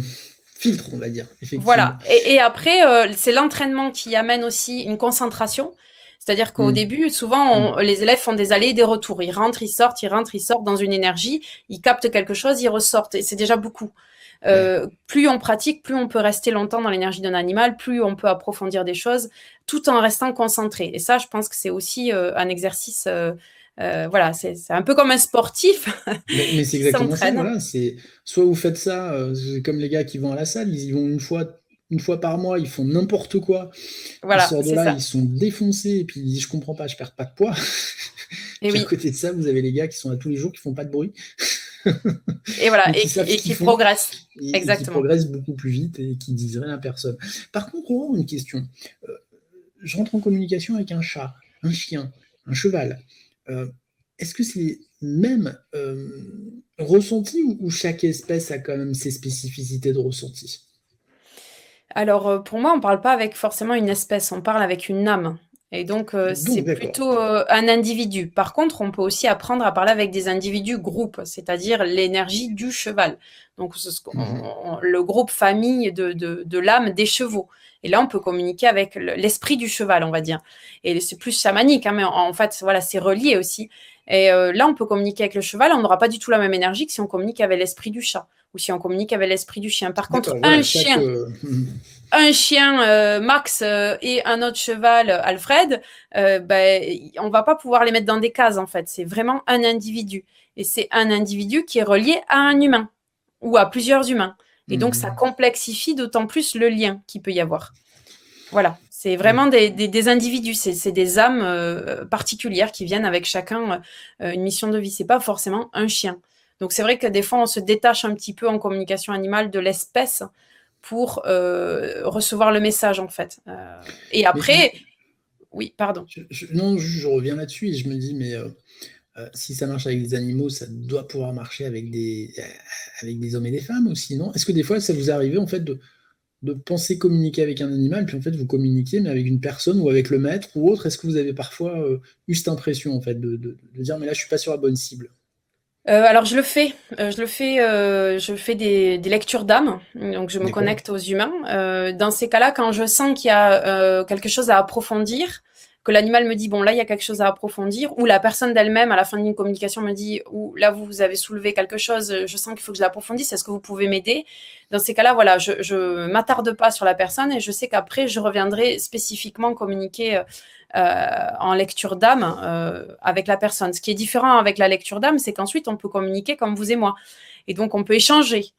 filtres, on va dire, effectivement. Voilà. Et après, c'est l'entraînement qui amène aussi une concentration. C'est-à-dire qu'au Hmm. début, souvent, Hmm. les élèves font des allées et des retours. Ils rentrent, ils sortent, ils rentrent, ils sortent dans une énergie. Ils captent quelque chose, ils ressortent. Et c'est déjà beaucoup. Ouais. Plus on pratique, plus on peut rester longtemps dans l'énergie d'un animal, plus on peut approfondir des choses, tout en restant concentré. Et ça, je pense que c'est aussi un exercice. Voilà, c'est un peu comme un sportif Mais c'est qui exactement ça, s'entraîne. voilà. C'est soit vous faites ça, c'est comme les gars qui vont à la salle, ils y vont une fois par mois, ils font n'importe quoi, ils Voilà, sortent de c'est là, ça. ils sont défoncés, et puis ils disent je comprends pas, je perds pas de poids. Et Puis à oui. côté de ça, vous avez les gars qui sont là tous les jours, qui font pas de bruit, Et voilà, mais qui savent ce et qu'ils qui font, progresse. et qui Exactement. progressent beaucoup plus vite et qui disent rien à personne. Par contre, Laurent, une question. Euh, je rentre en communication avec un chat, un chien, un cheval. Euh, Est-ce que c'est les mêmes ressentis ou chaque espèce a quand même ses spécificités de ressenti? Alors, pour moi, on parle pas avec forcément une espèce, on parle avec une âme et donc c'est Donc, d'accord. plutôt, un individu. Par contre, on peut aussi apprendre à parler avec des individus groupes, c'est-à-dire l'énergie du cheval. Donc c'est ce qu'on Mhm. le groupe famille de l'âme des chevaux et là, on peut communiquer avec l'esprit du cheval, on va dire et c'est plus chamanique, hein, mais en fait, voilà, c'est relié aussi et là, on peut communiquer avec le cheval, on n'aura pas du tout la même énergie que si on communique avec l'esprit du chat ou si on communique avec l'esprit du chien. Par contre, D'accord, voilà, chaque. un chien Max et un autre cheval Alfred, ben, on va pas pouvoir les mettre dans des cases en fait. C'est vraiment un individu. Et c'est un individu qui est relié à un humain ou à plusieurs humains. Et donc ça Mhm. complexifie d'autant plus le lien qu'il peut y avoir. Voilà, c'est Ouais. vraiment des individus, c'est des âmes particulières qui viennent avec chacun une mission de vie. C'est pas forcément un chien. Donc c'est vrai que des fois on se détache un petit peu en communication animale de l'espèce pour recevoir le message, en fait. Et Mais après, oui, pardon. non, je reviens là-dessus et je me dis, mais si ça marche avec des animaux, ça doit pouvoir marcher avec des hommes et des femmes aussi, non? Est-ce que des fois, ça vous arrive en fait de penser communiquer avec un animal, puis en fait vous communiquez, mais avec une personne ou avec le maître ou autre? Est-ce que vous avez parfois eu cette impression en fait de dire, mais là je suis pas sur la bonne cible? Alors je fais des lectures d'âme, donc je me D'accord. connecte aux humains. Dans ces cas-là, quand je sens qu'il y a quelque chose à approfondir, que l'animal me dit bon là il y a quelque chose à approfondir, ou la personne d'elle-même à la fin d'une communication me dit ou là vous avez soulevé quelque chose, je sens qu'il faut que je l'approfondisse, est-ce que vous pouvez m'aider? Dans ces cas-là, voilà, je m'attarde pas sur la personne et je sais qu'après je reviendrai spécifiquement communiquer en lecture d'âme avec la personne. Ce qui est différent avec la lecture d'âme, c'est qu'ensuite on peut communiquer comme vous et moi. Et donc on peut échanger.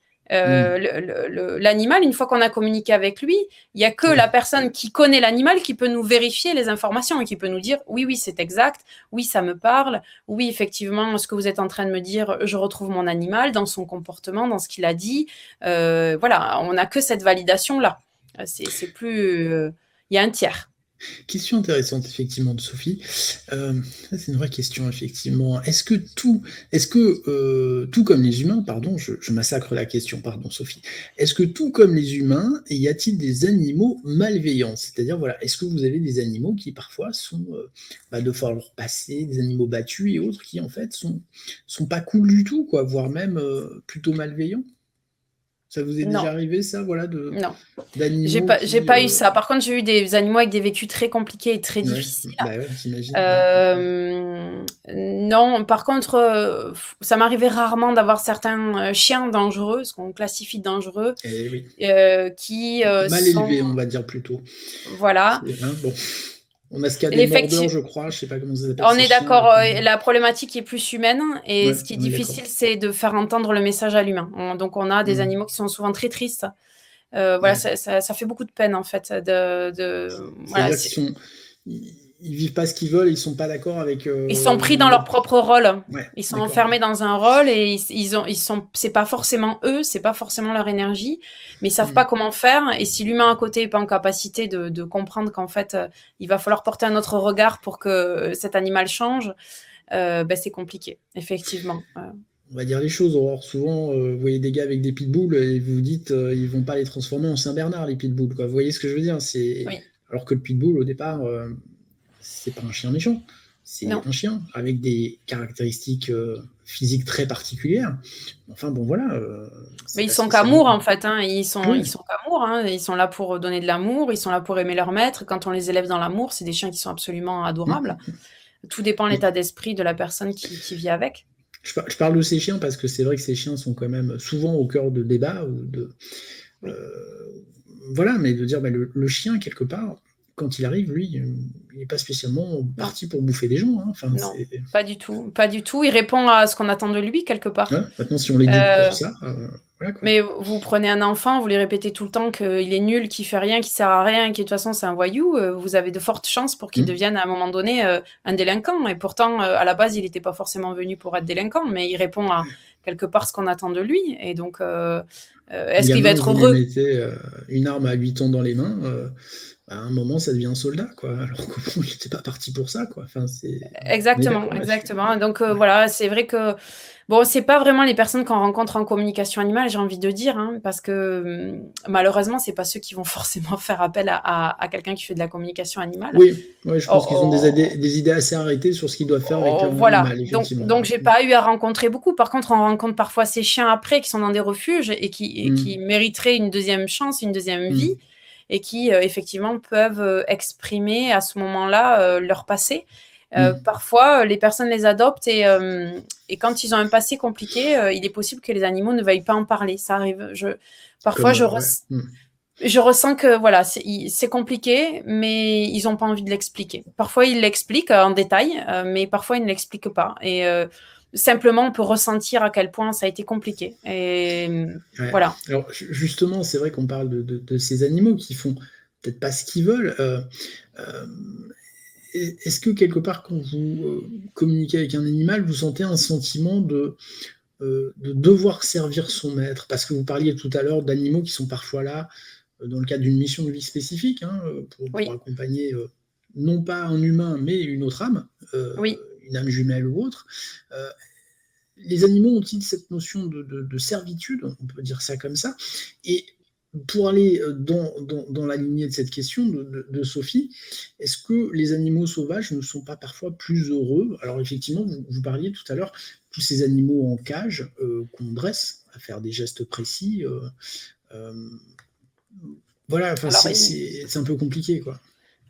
L'animal, une fois qu'on a communiqué avec lui, il n'y a que la personne qui connaît l'animal qui peut nous vérifier les informations et qui peut nous dire oui, oui, c'est exact, oui, ça me parle, oui, effectivement, ce que vous êtes en train de me dire, je retrouve mon animal dans son comportement, dans ce qu'il a dit. Voilà, on n'a que cette validation-là. C'est plus. Il y a un tiers. Question intéressante, effectivement, de Sophie. Ça, c'est une vraie question, effectivement. Tout comme les humains, pardon, je massacre la question, pardon, Sophie. Est-ce que tout comme les humains, y a-t-il des animaux malveillants? C'est-à-dire, voilà, est-ce que vous avez des animaux qui parfois sont de falloir passer, des animaux battus et autres qui, en fait, sont pas cool du tout, quoi, voire même plutôt malveillants? Ça vous est déjà Non, arrivé, ça, voilà, non. d'animaux J'ai qui... pas eu ça. Par contre, j'ai eu des animaux avec des vécus très compliqués et très Ouais, difficiles. bah ouais, j'imagine. Ouais. Non, par contre, ça m'arrivait rarement d'avoir certains chiens dangereux, ce qu'on classifie de dangereux, Eh oui. qui Mal sont, élevé, on va dire plutôt. voilà. Bon. On a ce cas des mordeurs, Effectivement, je crois, je sais pas comment ça s'appelle on ces est chiens là. d'accord. La problématique est plus humaine, et Ouais, ce qui est on est d'accord. difficile, c'est de faire entendre le message à l'humain. Donc, on a des Hmm. animaux qui sont souvent très tristes. Voilà, Ouais. ça fait beaucoup de peine en fait. Voilà, C'est-à-dire ils vivent pas ce qu'ils veulent, ils sont pas d'accord avec. ils sont pris dans leur propre rôle. Ouais, Ils sont d'accord. enfermés dans un rôle et c'est pas forcément eux, c'est pas forcément leur énergie, mais ils savent Hmm. pas comment faire. Et si l'humain à côté est pas en capacité de comprendre qu'en fait, il va falloir porter un autre regard pour que cet animal change, c'est compliqué, effectivement. On va dire les choses. Or, souvent, vous voyez des gars avec des pitbulls et vous vous dites, ils vont pas les transformer en Saint-Bernard, les pitbulls, quoi. Vous voyez ce que je veux dire? Oui, Alors que le pitbull, au départ, c'est pas un chien méchant. C'est non. un chien avec des caractéristiques physiques très particulières. Enfin, bon, voilà, Mais c'est ils pas sont spécialement. qu'amour en fait, hein. Ils Ouais. sont qu'amour, hein. Ils sont là pour donner de l'amour, ils sont là pour aimer leur maître. Quand on les élève dans l'amour, c'est des chiens qui sont absolument adorables. Mm. Tout dépend de Mais l'état d'esprit de la personne qui vit avec. je parle de ces chiens parce que c'est vrai que ces chiens sont quand même souvent au cœur de débats ou Oui. euh, voilà, mais de dire le chien quelque part, quand il arrive, lui, il n'est pas spécialement Non, parti pour bouffer des gens, hein. Enfin, non, pas du tout, pas du tout. Il répond à ce qu'on attend de lui quelque part. ouais. Maintenant, si on l'éduque pour Euh, ça, voilà quoi. mais vous prenez un enfant, vous lui répétez tout le temps qu'il est nul, qu'il fait rien, qu'il sert à rien, qu'il de toute façon c'est un voyou. Vous avez de fortes chances pour qu'il Mm. devienne à un moment donné un délinquant. Et pourtant, à la base, il n'était pas forcément venu pour être délinquant, mais il répond à quelque part ce qu'on attend de lui. Et donc, Un est-ce qu'il va gamin, être vous lui heureux? mettez une arme à 8 ans dans les mains, à un moment, ça devient un soldat, quoi. Alors que bon, il n'était pas parti pour ça, quoi. Enfin, on est Exactement, d'accord là-dessus. exactement. Donc Ouais. voilà, c'est vrai que bon, c'est pas vraiment les personnes qu'on rencontre en communication animale, j'ai envie de dire, hein, parce que malheureusement, c'est pas ceux qui vont forcément faire appel à quelqu'un qui fait de la communication animale. Oui, ouais, je pense qu'ils ont Oh, des idées assez arrêtées sur ce qu'ils doivent faire avec leur voilà. animal, Donc, effectivement. donc j'ai pas eu à rencontrer beaucoup. Par contre, on rencontre parfois ces chiens après qui sont dans des refuges et qui Mm. mériteraient une deuxième chance, une deuxième vie, Mm. et qui effectivement peuvent exprimer à ce moment-là leur passé. Mm. Parfois, les personnes les adoptent et quand ils ont un passé compliqué, il est possible que les animaux ne veuillent pas en parler. Ça arrive. Parfois, Comme, ouais. Mm. je ressens que voilà, c'est compliqué, mais ils n'ont pas envie de l'expliquer. Parfois, ils l'expliquent en détail, mais parfois, ils ne l'expliquent pas. Et simplement, on peut ressentir à quel point ça a été compliqué. Et Ouais. voilà. Alors justement, c'est vrai qu'on parle de ces animaux qui font peut-être pas ce qu'ils veulent. Euh, Est-ce que quelque part, quand vous communiquez avec un animal, vous sentez un sentiment de devoir servir son maître, parce que vous parliez tout à l'heure d'animaux qui sont parfois là dans le cadre d'une mission de vie spécifique, hein, pour accompagner non pas un humain, mais une autre âme, une âme jumelle ou autre. Les animaux ont-ils cette notion de servitude, on peut dire ça comme ça, et pour aller dans la lignée de cette question de Sophie, est-ce que les animaux sauvages ne sont pas parfois plus heureux? Alors effectivement, vous parliez tout à l'heure, tous ces animaux en cage qu'on dresse à faire des gestes précis, voilà, c'est un peu compliqué, quoi.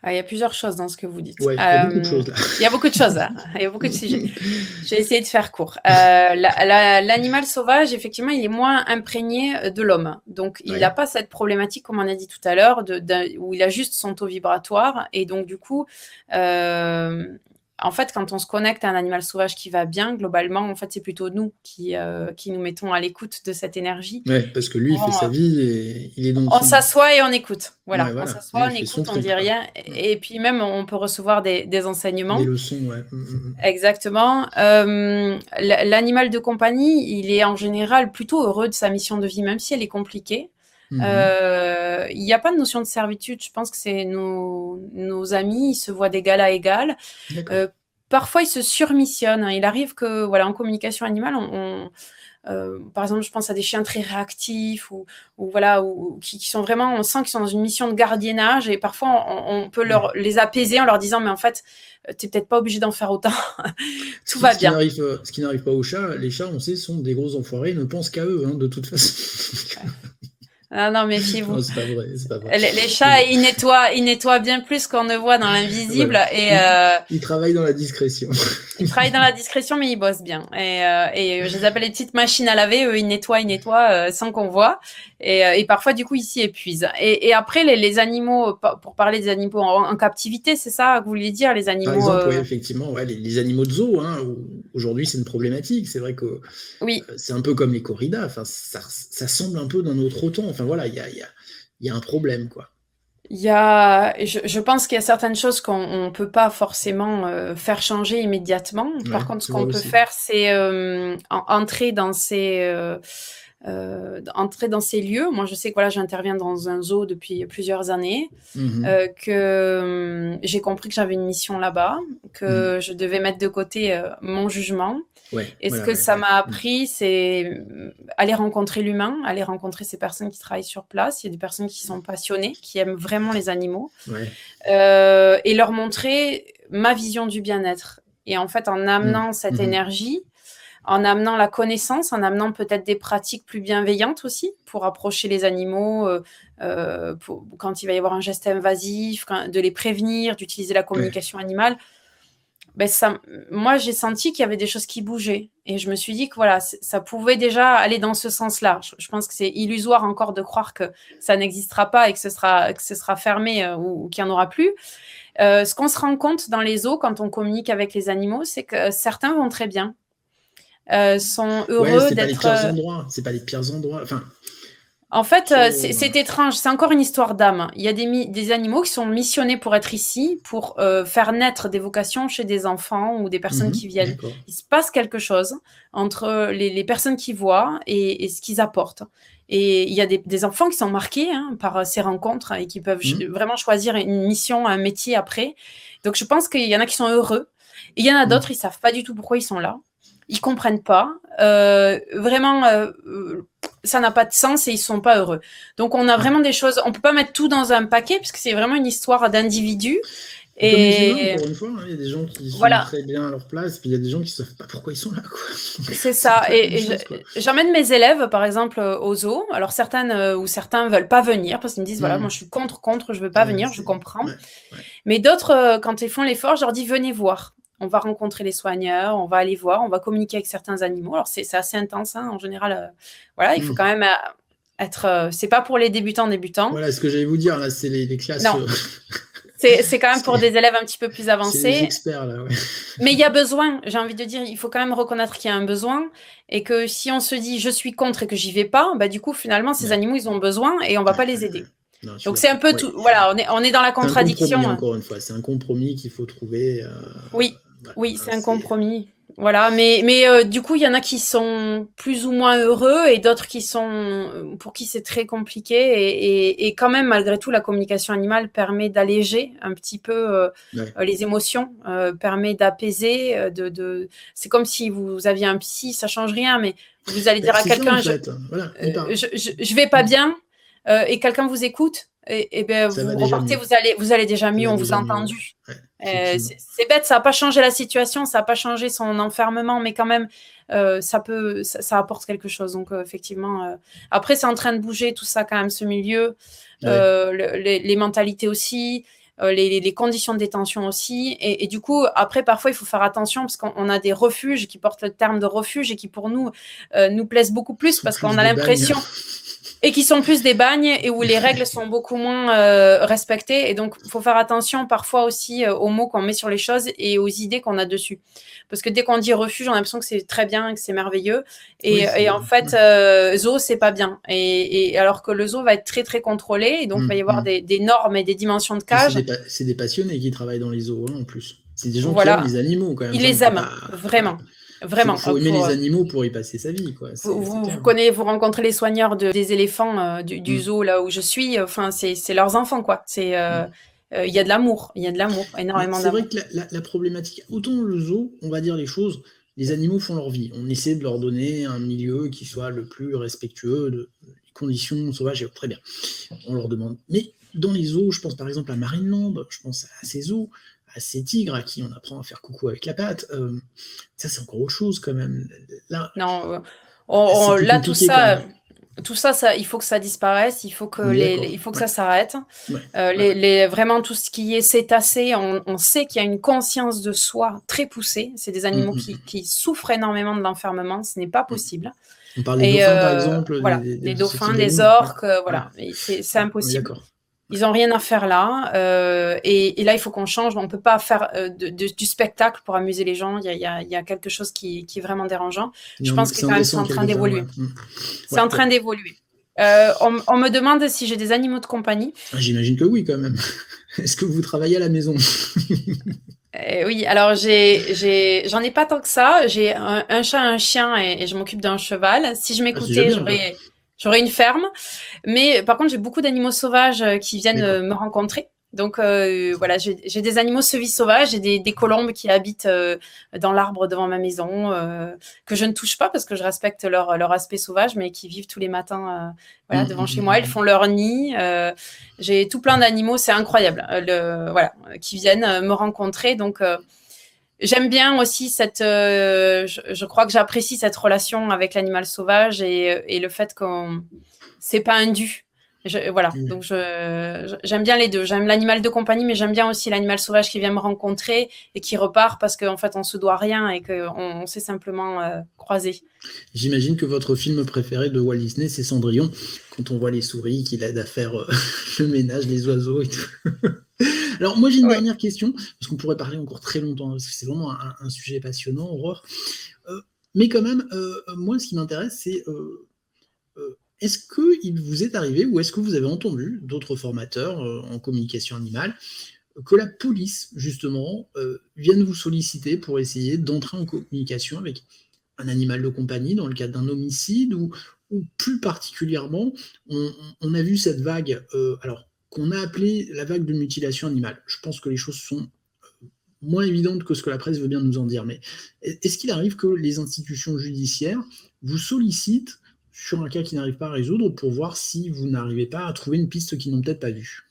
Il y a plusieurs choses dans ce que vous dites. Ouais, il y a beaucoup de choses là. Il y a beaucoup de choses là. Il y a beaucoup de sujets. Je vais essayer de faire court. L'animal sauvage, effectivement, il est moins imprégné de l'homme. Donc, il n'a pas cette problématique, comme on a dit tout à l'heure, où il a juste son taux vibratoire. Et donc, du coup, en fait, quand on se connecte à un animal sauvage qui va bien, globalement, en fait, c'est plutôt nous qui nous mettons à l'écoute de cette énergie. Oui, parce que lui, il fait sa vie et il est dans on s'assoit et on écoute. Voilà, on s'assoit, on écoute, on dit rien. Et puis même, on peut recevoir des enseignements. Des leçons, ouais. Exactement. L'animal de compagnie, il est en général plutôt heureux de sa mission de vie, même si elle est compliquée. Il n'y a pas de notion de servitude. Je pense que c'est nos amis, ils se voient d'égal à égal. Parfois, ils se surmissionnent. Il arrive que, voilà, en communication animale, par exemple, je pense à des chiens très réactifs ou qui sont vraiment, on sent qu'ils sont dans une mission de gardiennage et parfois on peut les apaiser en leur disant mais en fait, t'es peut-être pas obligé d'en faire autant. Tout va bien. Ce qui n'arrive pas aux chats, les chats, on sait, sont des gros enfoirés, ne pensent qu'à eux, hein, de toute façon. Non, méfiez-vous. C'est pas vrai. Les chats, ils nettoient bien plus qu'on ne voit dans l'invisible. Voilà. Ils travaillent dans la discrétion. Ils travaillent dans la discrétion, mais ils bossent bien. Et je les appelle les petites machines à laver. Eux, ils nettoient sans qu'on voit. Et parfois, du coup, ils s'y épuisent. Et après, les animaux, pour parler des animaux en captivité, c'est ça que vous vouliez dire, les animaux... Par exemple, effectivement, les animaux de zoo, hein, aujourd'hui, c'est une problématique. C'est vrai que c'est un peu comme les corridas. Enfin, ça semble un peu d'un autre temps. Enfin, voilà, il y a un problème, quoi. Je pense qu'il y a certaines choses qu'on ne peut pas forcément faire changer immédiatement. Par contre, ce qu'on peut faire, c'est entrer dans ces lieux. Moi, je sais que voilà, j'interviens dans un zoo depuis plusieurs années, que j'ai compris que j'avais une mission là-bas, que je devais mettre de côté mon jugement. Ce que ça m'a appris, c'est aller rencontrer l'humain, aller rencontrer ces personnes qui travaillent sur place. Il y a des personnes qui sont passionnées, qui aiment vraiment les animaux, et leur montrer ma vision du bien-être. Et en fait, en amenant cette énergie, en amenant la connaissance, en amenant peut-être des pratiques plus bienveillantes aussi pour approcher les animaux, quand il va y avoir un geste invasif, de les prévenir, d'utiliser la communication animale. Moi, j'ai senti qu'il y avait des choses qui bougeaient. Et je me suis dit que voilà, ça pouvait déjà aller dans ce sens-là. Je pense que c'est illusoire encore de croire que ça n'existera pas et que ce sera fermé ou qu'il n'y en aura plus. Ce qu'on se rend compte dans les zoos quand on communique avec les animaux, c'est que certains vont très bien. Sont heureux d'être... C'est pas les pires endroits. Enfin... En fait, c'est étrange. C'est encore une histoire d'âme. Il y a des animaux qui sont missionnés pour être ici, pour faire naître des vocations chez des enfants ou des personnes qui viennent. Il se passe quelque chose entre les personnes qui voient et ce qu'ils apportent. Et il y a des enfants qui sont marqués par ces rencontres et qui peuvent vraiment choisir une mission, un métier après. Donc, je pense qu'il y en a qui sont heureux. Et il y en a d'autres, ils savent pas du tout pourquoi ils sont là. Ils comprennent pas. Ça n'a pas de sens et ils sont pas heureux. Donc, on a vraiment des choses... On peut pas mettre tout dans un paquet parce que c'est vraiment une histoire d'individus. Et encore une fois, il y a des gens qui sont très bien à leur place, puis il y a des gens qui ne savent pas pourquoi ils sont là, quoi. C'est ça. Et j'emmène mes élèves, par exemple, au zoo. Alors, certains ne veulent pas venir parce qu'ils me disent, voilà, moi, je suis contre, je veux pas venir, je comprends. Mais d'autres, quand ils font l'effort, je leur dis, venez voir. On va rencontrer les soigneurs, on va aller voir, on va communiquer avec certains animaux. Alors, c'est assez intense, en général. Voilà, il faut quand même être... c'est pas pour les débutants. Voilà, ce que j'allais vous dire, là, c'est les classes... Non. C'est quand même pour des élèves un petit peu plus avancés. C'est les experts, là, Mais il y a besoin, j'ai envie de dire, il faut quand même reconnaître qu'il y a un besoin et que si on se dit « je suis contre » et que j'y vais pas, du coup, finalement, ces animaux, ils ont besoin et on va pas les aider. Non, donc c'est un peu tout... Voilà, on est dans la contradiction. Encore une fois, c'est un compromis qu'il faut trouver. Oui, c'est un compromis. Voilà, mais du coup, il y en a qui sont plus ou moins heureux et d'autres qui sont pour qui c'est très compliqué et quand même, malgré tout, la communication animale permet d'alléger un petit peu, Ouais. les émotions, permet d'apaiser, de c'est comme si vous aviez un psy, ça change rien, mais vous allez dire à C'est ça en quelqu'un: fait. Voilà. je vais pas bien, et quelqu'un vous écoute et beh, Ça va vous déjà repartez, mieux. vous allez déjà Ça mieux, va on vous a déjà mieux. entendu. Ouais, effectivement. C'est bête, ça a pas changé la situation, ça a pas changé son enfermement, mais quand même, ça apporte quelque chose. Donc, effectivement, après, c'est en train de bouger tout ça quand même, ce milieu, Ouais. les mentalités aussi, les conditions de détention aussi. Et du coup, après, parfois, il faut faire attention parce qu'on a des refuges qui portent le terme de refuge et qui, pour nous, nous plaisent beaucoup plus Sont parce plus qu'on a des bagnes. l'impression et qui sont plus des bagnes et où les règles sont beaucoup moins respectées. Et donc, il faut faire attention parfois aussi aux mots qu'on met sur les choses et aux idées qu'on a dessus. Parce que dès qu'on dit refuge, on a l'impression que c'est très bien, que c'est merveilleux. Oui, Et en fait, zoo, c'est pas bien. Et alors que le zoo va être très, très contrôlé. Et donc, il va y avoir des normes et des dimensions de Puis cage. c'est des passionnés qui travaillent dans les zoos, hein, en plus. C'est des gens qui aiment Voilà. les animaux, quand même. Ils Ça, on les peut aiment, pas. Voilà. vraiment. Vraiment. Faut aimer les animaux pour y passer sa vie, quoi. C'est clair. Vous rencontrez les soigneurs des éléphants du Mm. zoo là où je suis. Enfin, c'est leurs enfants, quoi. Mm. Il y a de l'amour, il y a de l'amour, Mais énormément c'est vrai d'amour. que la problématique, autant le zoo, on va dire les choses, les animaux font leur vie. On essaie de leur donner un milieu qui soit le plus respectueux des conditions sauvages, et très bien. On leur demande. Mais dans les zoos, je pense par exemple à Marineland, je pense à ces zoos, à ces tigres à qui on apprend à faire coucou avec la patte. Ça, c'est encore autre chose quand même. Là, Non, c'est plus là compliqué quand même. tout ça, il faut que ça disparaisse, il faut que On est d'accord. il faut que Ouais. ça s'arrête. Ouais. Ouais. Vraiment tout ce qui est cétacé, on sait qu'il y a une conscience de soi très poussée. C'est des Mm, animaux mm, qui souffrent énormément de l'enfermement, ce n'est pas mm. possible. On parle des Et dauphins, par exemple, voilà, de des ce dauphins, type des d'animaux. Ouais. orques, Ouais. voilà, et c'est Ouais. On est impossible. d'accord. Ils ont rien à faire là, et là il faut qu'on change. On peut pas faire du spectacle pour amuser les gens. Il y a quelque chose qui est vraiment dérangeant. Je pense que C'est quand même c'est indécent en train quelque part. Ouais. d'évoluer. Mm. C'est Ouais, en ouais. train d'évoluer. On me demande si j'ai des animaux de compagnie. Ah, j'imagine que oui, quand même. Est-ce que vous travaillez à la maison? Oui, alors j'en ai pas tant que ça. J'ai un chat, un chien et je m'occupe d'un cheval. Si je Ah, c'est déjà m'écoutais, bien, quoi. j'aurais une ferme. Mais par contre, j'ai beaucoup d'animaux sauvages qui viennent D'accord. me rencontrer. Donc voilà, j'ai des animaux sauvages, j'ai des colombes qui habitent dans l'arbre devant ma maison, que je ne touche pas parce que je respecte leur aspect sauvage, mais qui vivent tous les matins voilà, devant chez moi. Ils font leur nid. J'ai tout plein d'animaux, c'est incroyable, voilà, qui viennent me rencontrer. Donc j'aime bien aussi je crois que j'apprécie cette relation avec l'animal sauvage et le fait qu'on c'est pas un dû. Voilà, Mm. donc j'aime bien les deux. J'aime l'animal de compagnie, mais j'aime bien aussi l'animal sauvage qui vient me rencontrer et qui repart parce qu'en fait on se doit rien et qu'on s'est simplement croisés. J'imagine que votre film préféré de Walt Disney, c'est Cendrillon, quand on voit les souris qui l'aident à faire le ménage, les oiseaux et tout. Alors moi j'ai une Oui. dernière question, parce qu'on pourrait parler encore très longtemps, parce que c'est vraiment un sujet passionnant, Aurore. Mais quand même, moi ce qui m'intéresse, c'est est-ce qu'il vous est arrivé, ou est-ce que vous avez entendu d'autres formateurs en communication animale, que la police, justement, vienne vous solliciter pour essayer d'entrer en communication avec un animal de compagnie dans le cadre d'un homicide, ou plus particulièrement, on a vu cette vague, alors qu'on a appelée la vague de mutilation animale. Je pense que les choses sont moins évidentes que ce que la presse veut bien nous en dire, mais est-ce qu'il arrive que les institutions judiciaires vous sollicitent sur un cas qu'ils n'arrivent pas à résoudre pour voir si vous n'arrivez pas à trouver une piste qu'ils n'ont peut-être pas vue?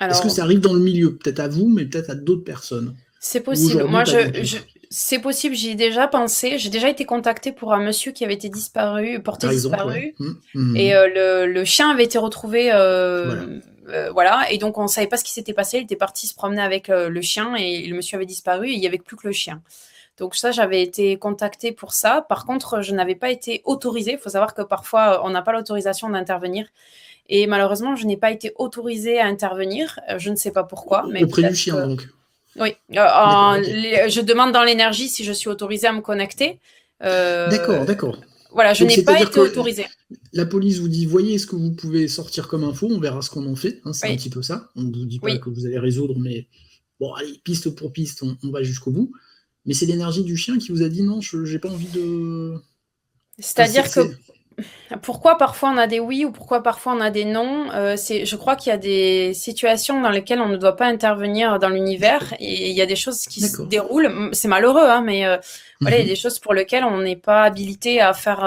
Est-ce que Alors ça arrive dans le milieu, peut-être à vous, mais peut-être à d'autres personnes? c'est Ou possible. aujourd'hui, Moi, pas du tout? c'est possible. J'y ai déjà pensé. J'ai déjà été contactée pour un monsieur qui avait été porté Par exemple, ouais. disparu. Et le chien avait été retrouvé, Voilà. voilà. Et donc on savait pas ce qui s'était passé. Il était parti se promener avec le chien et le monsieur avait disparu. Et il y avait plus que le chien. Donc ça, j'avais été contactée pour ça. Par contre, je n'avais pas été autorisée. Il faut savoir que parfois, on n'a pas l'autorisation d'intervenir. Et malheureusement, je n'ai pas été autorisée à intervenir. Je ne sais pas pourquoi, mais Auprès du peut-être que chien, donc. oui. D'accord, ok. Je demande dans l'énergie si je suis autorisée à me connecter. D'accord, Euh, d'accord. voilà, je Donc n'ai pas c'est-à-dire été que autorisée. la police vous dit, voyez ce que vous pouvez sortir comme info, on verra ce qu'on en fait, hein, c'est un Oui, petit peu ça. On ne vous dit pas oui. que vous allez résoudre, mais bon, allez, piste pour piste, on va jusqu'au bout. Mais c'est l'énergie du chien qui vous a dit non, j'ai pas envie de. Enfin, C'est-à-dire que pourquoi parfois on a des oui ou pourquoi parfois on a des non, je crois qu'il y a des situations dans lesquelles on ne doit pas intervenir dans l'univers et il y a des choses qui se D'accord. déroulent. C'est malheureux, hein, mais voilà, il y a Mhm. des choses pour lesquelles on n'est pas habilité à faire.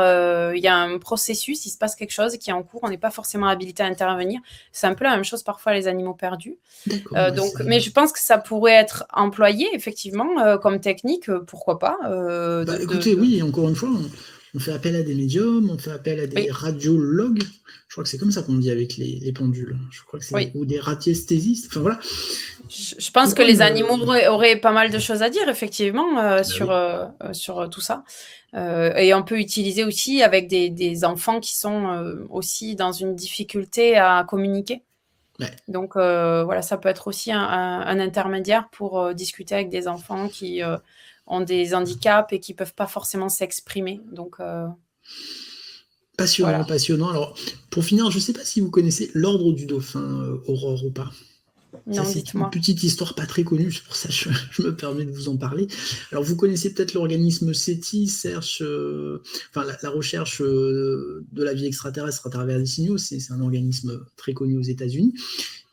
Il y a un processus, il se passe quelque chose qui est en cours, on n'est pas forcément habilité à intervenir. C'est un peu la même chose parfois les animaux perdus. D'accord. Ouais, Mais je pense que ça pourrait être employé effectivement comme technique, pourquoi pas, bah, écoutez, oui, encore une fois, on fait appel à des médiums, on fait appel à des Oui, radiologues. Je crois que c'est comme ça qu'on dit avec les pendules. Je crois que c'est oui. ou des radiesthésistes. Enfin voilà. Je pense que Pourquoi les animaux ne. auraient pas mal de choses à dire, effectivement, Bah oui. sur tout ça. Et on peut utiliser aussi avec des enfants qui sont aussi dans une difficulté à communiquer. Ouais. Donc voilà, ça peut être aussi un intermédiaire pour discuter avec des enfants qui ont des handicaps et qui peuvent pas forcément s'exprimer. Donc Passionnant, voilà. passionnant. Alors, pour finir, je ne sais pas si vous connaissez l'Ordre du Dauphin, Aurore ou pas. Ça, Non, c'est une dites-moi. petite histoire pas très connue, c'est pour ça que je me permets de vous en parler. Alors, vous connaissez peut-être l'organisme SETI, enfin, la recherche de la vie extraterrestre à travers les signaux, c'est un organisme très connu aux États-Unis.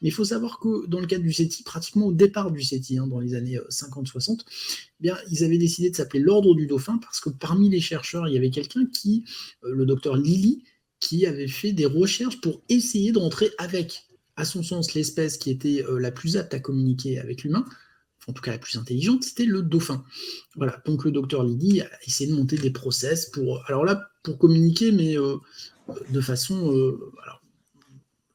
Mais il faut savoir que dans le cadre du SETI, pratiquement au départ du SETI, dans les années 50-60, eh bien, ils avaient décidé de s'appeler l'Ordre du Dauphin parce que parmi les chercheurs, il y avait quelqu'un le docteur Lilly, qui avait fait des recherches pour essayer de rentrer avec, à son sens, l'espèce qui était la plus apte à communiquer avec l'humain, en tout cas la plus intelligente, c'était le dauphin. Voilà, donc le docteur Lilly a essayé de monter des process alors là, pour communiquer, mais de façon, alors,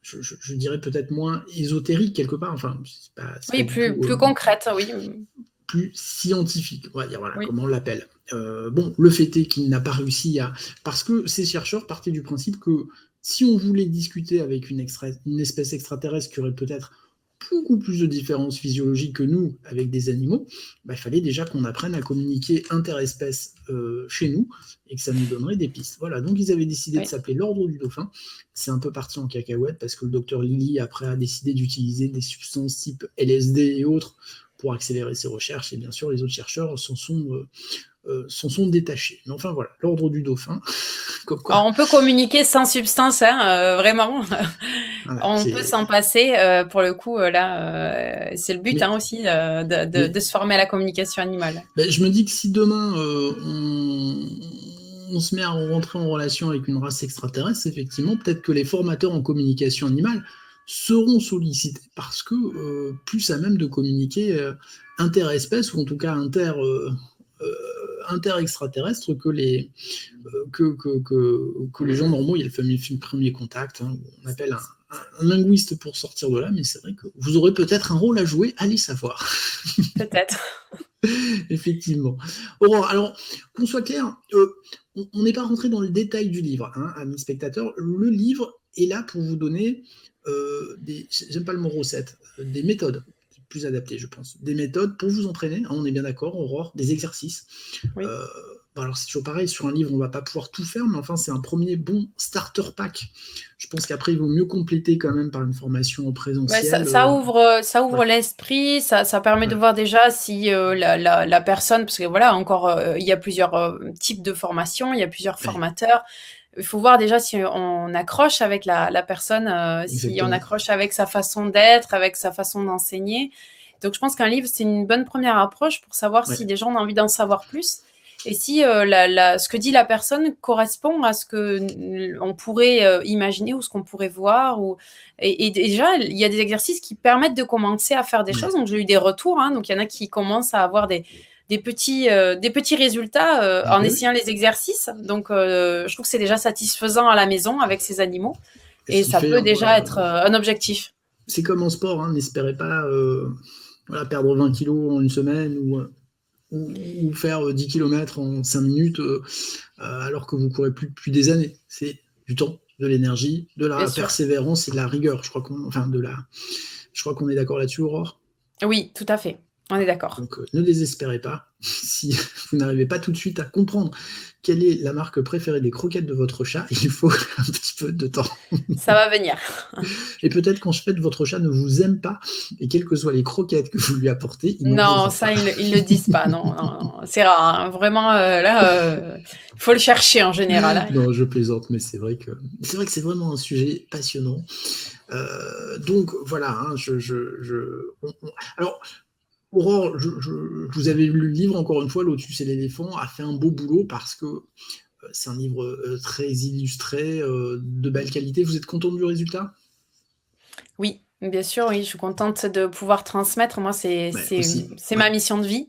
je dirais peut-être moins ésotérique quelque part, enfin, c'est pas Oui, du tout plus concrète, oui. plus scientifique, on va dire, voilà, Oui. comment on l'appelle. Bon, le fait est qu'il n'a pas réussi à. Parce que ces chercheurs partaient du principe que si on voulait discuter avec une espèce extraterrestre qui aurait peut-être beaucoup plus de différences physiologiques que nous avec des animaux, bah, il fallait déjà qu'on apprenne à communiquer interespèces chez nous et que ça nous donnerait des pistes. Voilà, donc ils avaient décidé de Oui. s'appeler l'Ordre du Dauphin. C'est un peu parti en cacahuète parce que le docteur Lilly, après, a décidé d'utiliser des substances type LSD et autres pour accélérer ses recherches, et bien sûr, les autres chercheurs s'en sont détachés. Mais enfin, voilà, l'Ordre du Dauphin, comme quoi. Alors, on peut communiquer sans substance, hein, vraiment. Voilà, On peut s'en passer. Pour le coup, là, c'est le but mais, hein, aussi mais de se former à la communication animale. ben, je me dis que si demain on se met à rentrer en relation avec une race extraterrestre, effectivement, peut-être que les formateurs en communication animale seront sollicités parce que plus à même de communiquer interespèces ou en tout cas inter-extraterrestres que les gens normaux. Il y a le fameux film Premier Contact, hein, où on appelle un linguiste pour sortir de là, mais c'est vrai que vous aurez peut-être un rôle à jouer, allez savoir. Peut-être. Effectivement. Aurore, alors, qu'on soit clair, on n'est pas rentré dans le détail du livre, hein, amis spectateurs. Le livre est là pour vous donner j'aime pas le mot recette, des méthodes plus adaptées, je pense. Des méthodes pour vous entraîner, hein, on est bien d'accord, Aurore, des exercices. Oui. Euh, alors, c'est toujours pareil, sur un livre, on ne va pas pouvoir tout faire, mais enfin, c'est un premier bon starter pack. Je pense qu'après, il vaut mieux compléter quand même par une formation en Ouais, présentiel. ça Ouais, ouvre l'esprit, ça permet de ouais, voir déjà si la personne, parce que voilà, encore, il y a plusieurs types de formations, il y a plusieurs ouais, formateurs. Il faut voir déjà si on accroche avec la personne, si on exactement. accroche avec sa façon d'être, avec sa façon d'enseigner. Donc, je pense qu'un livre, c'est une bonne première approche pour savoir si Ouais. des gens ont envie d'en savoir plus et si ce que dit la personne correspond à ce que on pourrait imaginer ou ce qu'on pourrait voir. Et déjà, il y a des exercices qui permettent de commencer à faire des Ouais. choses. Donc, j'ai eu des retours. Hein, donc, il y en a qui commencent à avoir des petits résultats Ah en bah oui. essayant les exercices. Donc, je trouve que c'est déjà satisfaisant à la maison avec ces animaux. Ce Et qui ça fait, peut déjà voilà, être un objectif. c'est comme en sport, hein, n'espérez pas voilà, perdre 20 kilos en une semaine ou faire 10 km en 5 minutes alors que vous courez plus des années. C'est du temps, de l'énergie, de Bien la sûr. persévérance et de la rigueur. Je crois qu'on est d'accord là-dessus, Aurore. Oui, tout à fait. On est d'accord. Donc, ne désespérez pas si vous n'arrivez pas tout de suite à comprendre quelle est la marque préférée des croquettes de votre chat. Il faut un petit peu de temps. Ça va venir. Et peut-être qu'en fait, votre chat ne vous aime pas, et quelles que soient les croquettes que vous lui apportez, il n'en Non, voudra ça, pas. ils le disent pas. Non, non, non. C'est rare. Hein. Vraiment, là, il faut le chercher en général. Hein. Non, je plaisante, mais c'est vrai que c'est vraiment un sujet passionnant. Donc voilà, hein, alors Aurore, je vous avais lu le livre, encore une fois, Lotus et l'éléphant a fait un beau boulot parce que c'est un livre très illustré, de belle qualité. Vous êtes contente du résultat? Oui, bien sûr, oui, je suis contente de pouvoir transmettre. Moi, Ouais, aussi. c'est Ouais. ma mission de vie.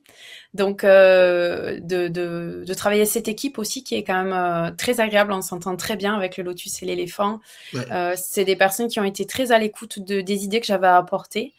Donc, de travailler à cette équipe aussi qui est quand même très agréable. On s'entend très bien avec le Lotus et l'éléphant. Ouais. C'est des personnes qui ont été très à l'écoute des idées que j'avais à apporter.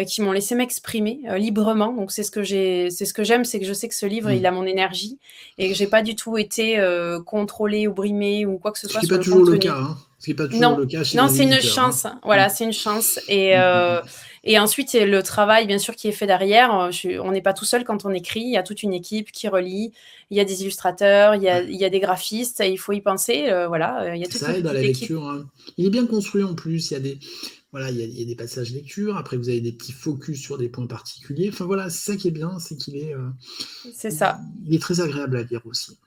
Qui m'ont laissé m'exprimer librement. Donc c'est ce que j'aime, c'est que je sais que ce livre, il a mon énergie et que j'ai pas du tout été contrôlée ou brimée ou quoi que ce Ce soit qui n'est sur pas le toujours le contenu. cas. Hein. Ce qui n'est pas toujours Non, le cas chez non, les c'est une éditeurs. chance. Hein. Voilà, c'est une chance. Et ensuite, c'est le travail, bien sûr, qui est fait derrière. On n'est pas tout seul quand on écrit. Il y a toute une équipe qui relie. Il y a des illustrateurs, il y a des graphistes. Et il faut y penser. Voilà, il y a toute Ça une aide à petite la équipe. lecture. Hein. Il est bien construit en plus. Il y a des, voilà, il y a des passages lecture. Après, vous avez des petits focus sur des points particuliers. Enfin voilà, c'est ça qui est bien, c'est C'est ça. il est très agréable à lire aussi.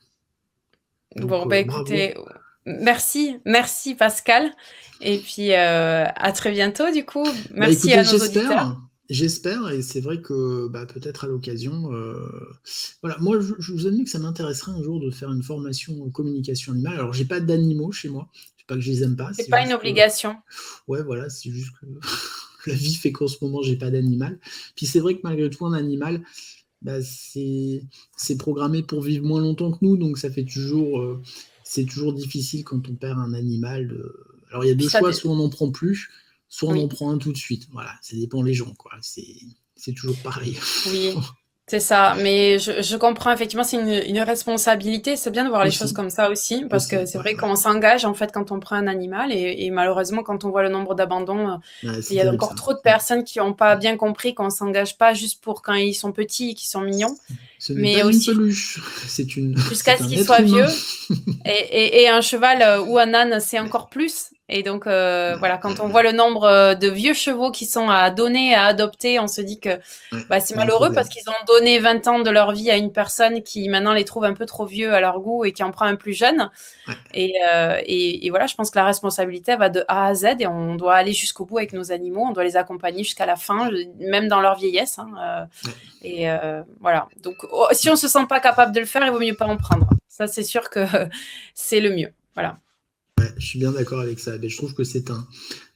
Donc Bon, bah bravo. écoutez, merci Pascal. Et puis à très bientôt du coup. Bah Merci écoutez, à nos auditeurs. j'espère, et c'est vrai que peut-être à l'occasion, voilà, moi je vous admets que ça m'intéresserait un jour de faire une formation en communication animale. Alors j'ai pas d'animaux chez moi, c'est pas que je les aime pas, C'est c'est pas une juste que, obligation. ouais voilà, c'est juste que la vie fait qu'en ce moment j'ai pas d'animal. Puis c'est vrai que malgré tout un animal, bah, c'est programmé pour vivre moins longtemps que nous, donc ça fait toujours, c'est toujours difficile quand on perd un animal. Alors il y a Puis deux ça, choix, soit on n'en prend plus, soit on en oui, prend un tout de suite. Voilà, ça dépend les gens, quoi. C'est toujours pareil. oui, c'est ça. Mais je comprends effectivement, c'est une responsabilité. C'est bien de voir les choses Aussi, comme ça aussi, parce que aussi, c'est ouais, vrai ouais. qu'on s'engage en fait quand on prend un animal et malheureusement quand on voit le nombre d'abandons, Ouais, il c'est y a terrible encore ça. trop de personnes qui n'ont pas bien compris qu'on s'engage pas juste pour quand ils sont petits et qu'ils sont mignons, Ce n'est pas mais une aussi peluche, jusqu'à c'est ce un qu'ils être soient humain. vieux. Et un cheval ou un âne, c'est encore plus. Et donc, voilà, quand on voit le nombre de vieux chevaux qui sont à donner, à adopter, on se dit que Ouais, bah, c'est il y a un malheureux parce problème. qu'ils ont donné 20 ans de leur vie à une personne qui maintenant les trouve un peu trop vieux à leur goût et qui en prend un plus jeune. Ouais. Et voilà, je pense que la responsabilité elle va de A à Z et on doit aller jusqu'au bout avec nos animaux, on doit les accompagner jusqu'à la fin, même dans leur vieillesse. Hein, voilà. Donc, si on se sent pas capable de le faire, il vaut mieux pas en prendre. Ça, c'est sûr que c'est le mieux. Voilà. Ouais, je suis bien d'accord avec ça. Mais je trouve que c'est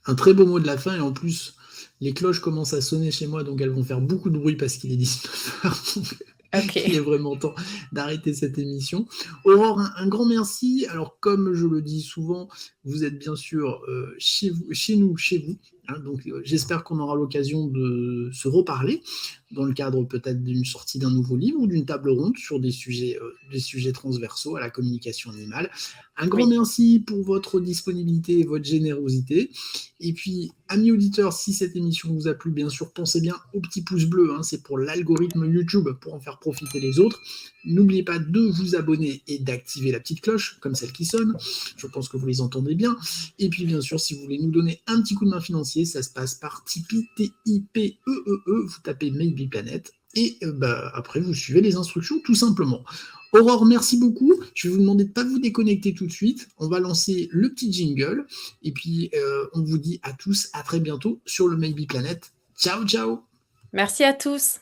un très beau mot de la fin. Et en plus, les cloches commencent à sonner chez moi, donc elles vont faire beaucoup de bruit parce qu'il est 19h. Il est Ok. vraiment temps d'arrêter cette émission. Aurore, un grand merci. Alors, comme je le dis souvent, vous êtes bien sûr chez vous, chez nous, chez vous. Hein, donc, j'espère qu'on aura l'occasion de se reparler dans le cadre peut-être d'une sortie d'un nouveau livre ou d'une table ronde sur des sujets transversaux à la communication animale. Un grand Oui. merci pour votre disponibilité et votre générosité. Et puis, amis auditeurs, si cette émission vous a plu, bien sûr, pensez bien au petit pouce bleu. Hein, c'est pour l'algorithme YouTube, pour en faire profiter les autres. N'oubliez pas de vous abonner et d'activer la petite cloche, comme celle qui sonne. Je pense que vous les entendez bien. Et puis, bien sûr, si vous voulez nous donner un petit coup de main financier, ça se passe par Tipeee, T-I-P-E-E-E. Vous tapez Maybe Planet. Et après, vous suivez les instructions, tout simplement. Aurore, merci beaucoup. Je vais vous demander de ne pas vous déconnecter tout de suite. On va lancer le petit jingle. Et puis, on vous dit à tous, à très bientôt sur le Maybe Planet. Ciao, ciao. Merci à tous.